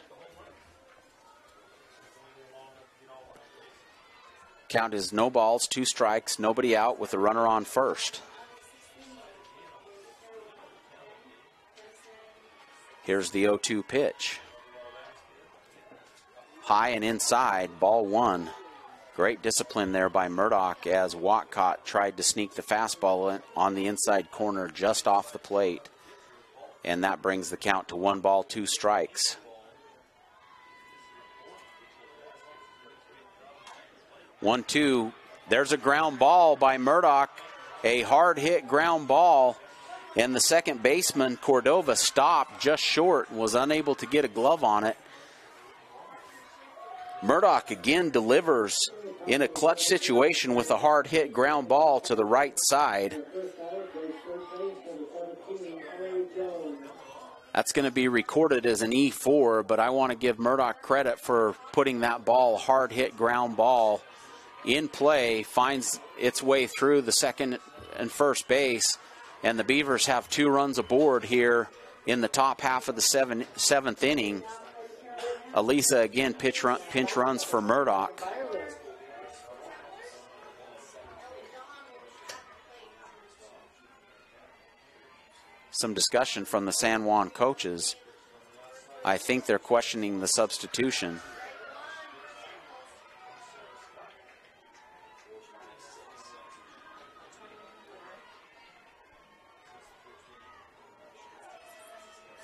Count is no balls, 2 strikes, nobody out with a runner on first. Here's the 0-2 pitch. High and inside, ball 1. Great discipline there by Murdoch as Watcott tried to sneak the fastball on the inside corner just off the plate. And that brings the count to 1 ball, 2 strikes. 1-2. There's a ground ball by Murdoch, a hard hit ground ball, and the second baseman Cordova stopped just short and was unable to get a glove on it. Murdoch again delivers in a clutch situation with a hard hit ground ball to the right side. That's going to be recorded as an E4, but I want to give Murdoch credit for putting that ball, hard hit ground ball, in play, finds its way through the second and first base, and the Beavers have 2 runs aboard here in the top half of the seventh inning. Elisa again pinch runs for Murdoch. Some discussion from the San Juan coaches. I think they're questioning the substitution.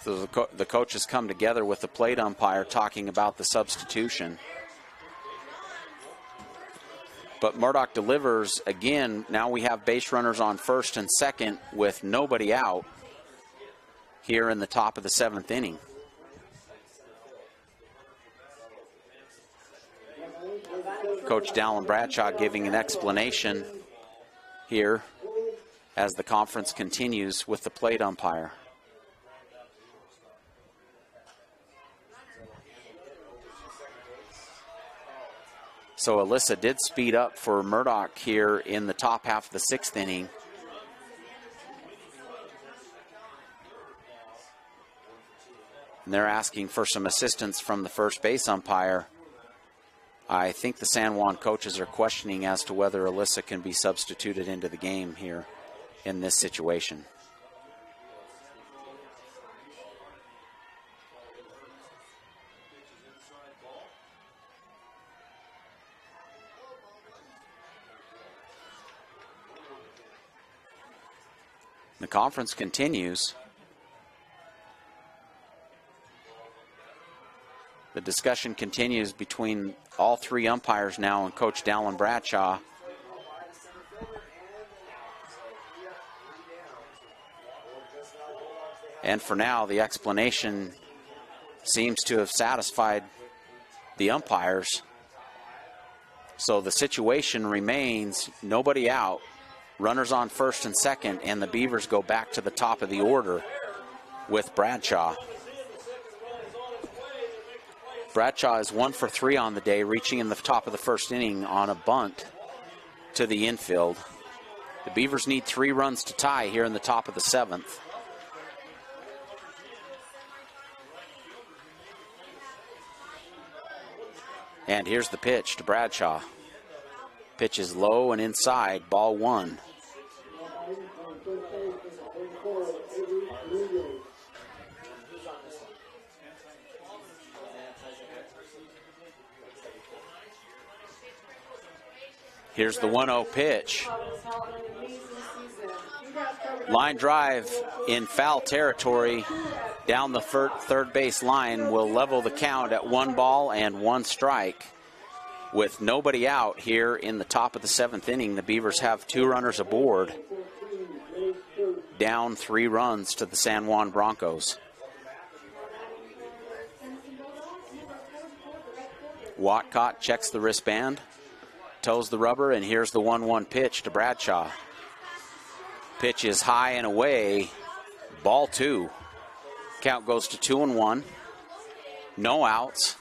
So the coaches come together with the plate umpire talking about the substitution. But Murdoch delivers again. Now we have base runners on first and second with nobody out here in the top of the 7th inning. Coach Dallin Bradshaw giving an explanation here as the conference continues with the plate umpire. So Alyssa did speed up for Murdoch here in the top half of the 6th inning. And they're asking for some assistance from the first base umpire. I think the San Juan coaches are questioning as to whether Alyssa can be substituted into the game here in this situation. The conference continues. The discussion continues between all 3 umpires now and Coach Dallin Bradshaw. And for now, the explanation seems to have satisfied the umpires. So the situation remains nobody out. Runners on first and second, and the Beavers go back to the top of the order with Bradshaw. Bradshaw is 1 for 3 on the day, reaching in the top of the 1st inning on a bunt to the infield. The Beavers need 3 runs to tie here in the top of the 7th. And here's the pitch to Bradshaw. Pitch is low and inside, ball 1. Here's the 1-0 pitch. Line drive in foul territory down the third base line will level the count at 1 ball and 1 strike. With nobody out here in the top of the 7th inning, the Beavers have 2 runners aboard, down 3 runs to the San Juan Broncos. Watcott checks the wristband, toes the rubber, and here's the 1-1 pitch to Bradshaw. Pitch is high and away, ball 2. Count goes to 2-1, no outs.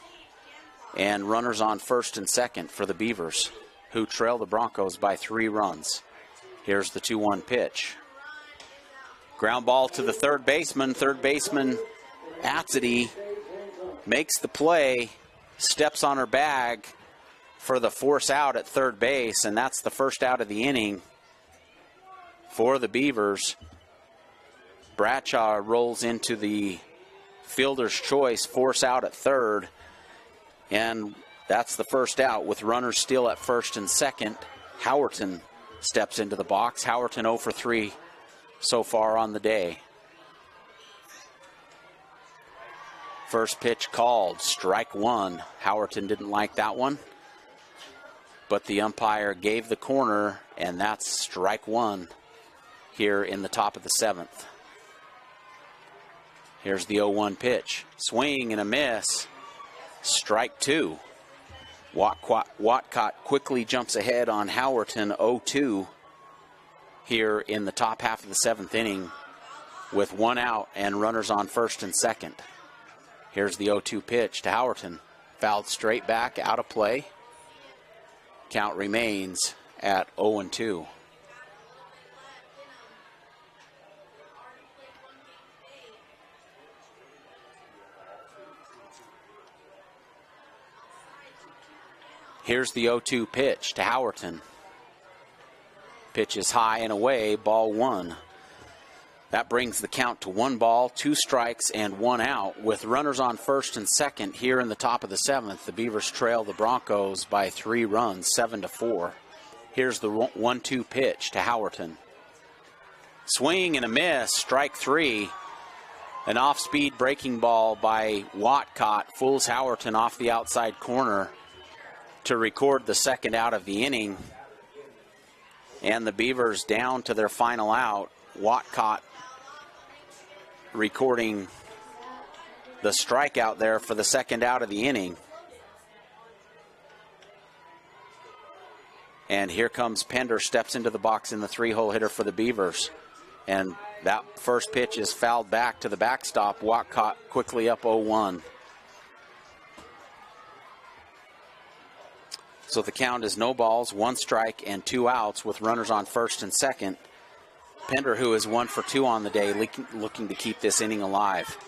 And runners on first and second for the Beavers, who trail the Broncos by 3 runs. Here's the 2-1 pitch. Ground ball to the third baseman. Third baseman Atzedy makes the play, steps on her bag for the force out at third base, and that's the first out of the inning for the Beavers. Bradshaw rolls into the fielder's choice, force out at third. And that's the first out with runners still at first and second. Howerton steps into the box. Howerton 0 for 3 so far on the day. First pitch called, strike 1. Howerton didn't like that one, but the umpire gave the corner, and that's strike 1 here in the top of the 7th. Here's the 0-1 pitch. Swing and a miss. Strike 2. Watcott quickly jumps ahead on Howerton 0-2 here in the top half of the 7th inning. with 1 out and runners on first and second. Here's the 0-2 pitch to Howerton. Fouled straight back, out of play. Count remains at 0-2. Here's the 0-2 pitch to Howerton. Pitch is high and away, ball 1. That brings the count to 1 ball, 2 strikes, and 1 out. With runners on first and second here in the top of the 7th, the Beavers trail the Broncos by 3 runs, 7-4. Here's the 1-2 pitch to Howerton. Swing and a miss, strike 3. An off-speed breaking ball by Watcott fools Howerton off the outside corner to record the second out of the inning. And the Beavers down to their final out. Watcott recording the strikeout there for the second out of the inning. And here comes Pender, steps into the box in the 3-hole hitter for the Beavers. And that first pitch is fouled back to the backstop. Watcott quickly up 0-1. So the count is no balls, 1 strike, and 2 outs with runners on first and second. Pender, who is 1 for 2 on the day, looking to keep this inning alive.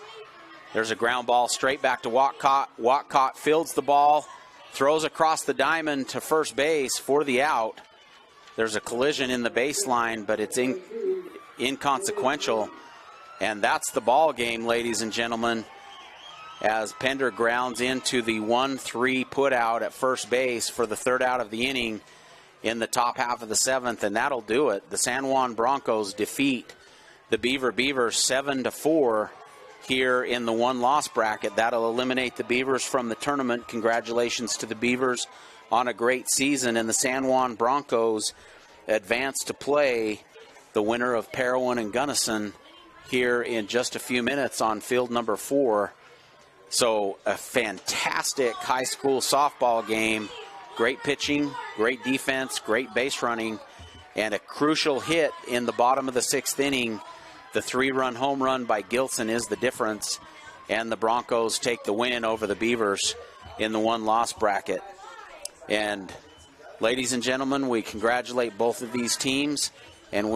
There's a ground ball straight back to Watcott. Watcott fields the ball, throws across the diamond to first base for the out. There's a collision in the baseline, but it's inconsequential. And that's the ball game, ladies and gentlemen, as Pender grounds into the 1-3 put out at first base for the third out of the inning in the top half of the 7th, and that'll do it. The San Juan Broncos defeat the Beavers 7-4 here in the 1-loss bracket. That'll eliminate the Beavers from the tournament. Congratulations to the Beavers on a great season, and the San Juan Broncos advance to play the winner of Parowan and Gunnison here in just a few minutes on field number 4. So a fantastic high school softball game. Great pitching, great defense, great base running, and a crucial hit in the bottom of the 6th inning. The 3-run home run by Gilson is the difference, and the Broncos take the win over the Beavers in the 1-loss bracket. And ladies and gentlemen, we congratulate both of these teams, and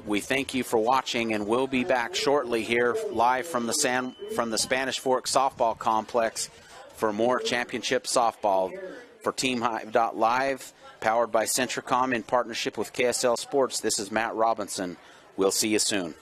we thank you for watching, and we'll be back shortly here live from the Spanish Fork Softball Complex for more championship softball. For TeamHive.live, powered by Centricom in partnership with KSL Sports, this is Matt Robinson. We'll see you soon.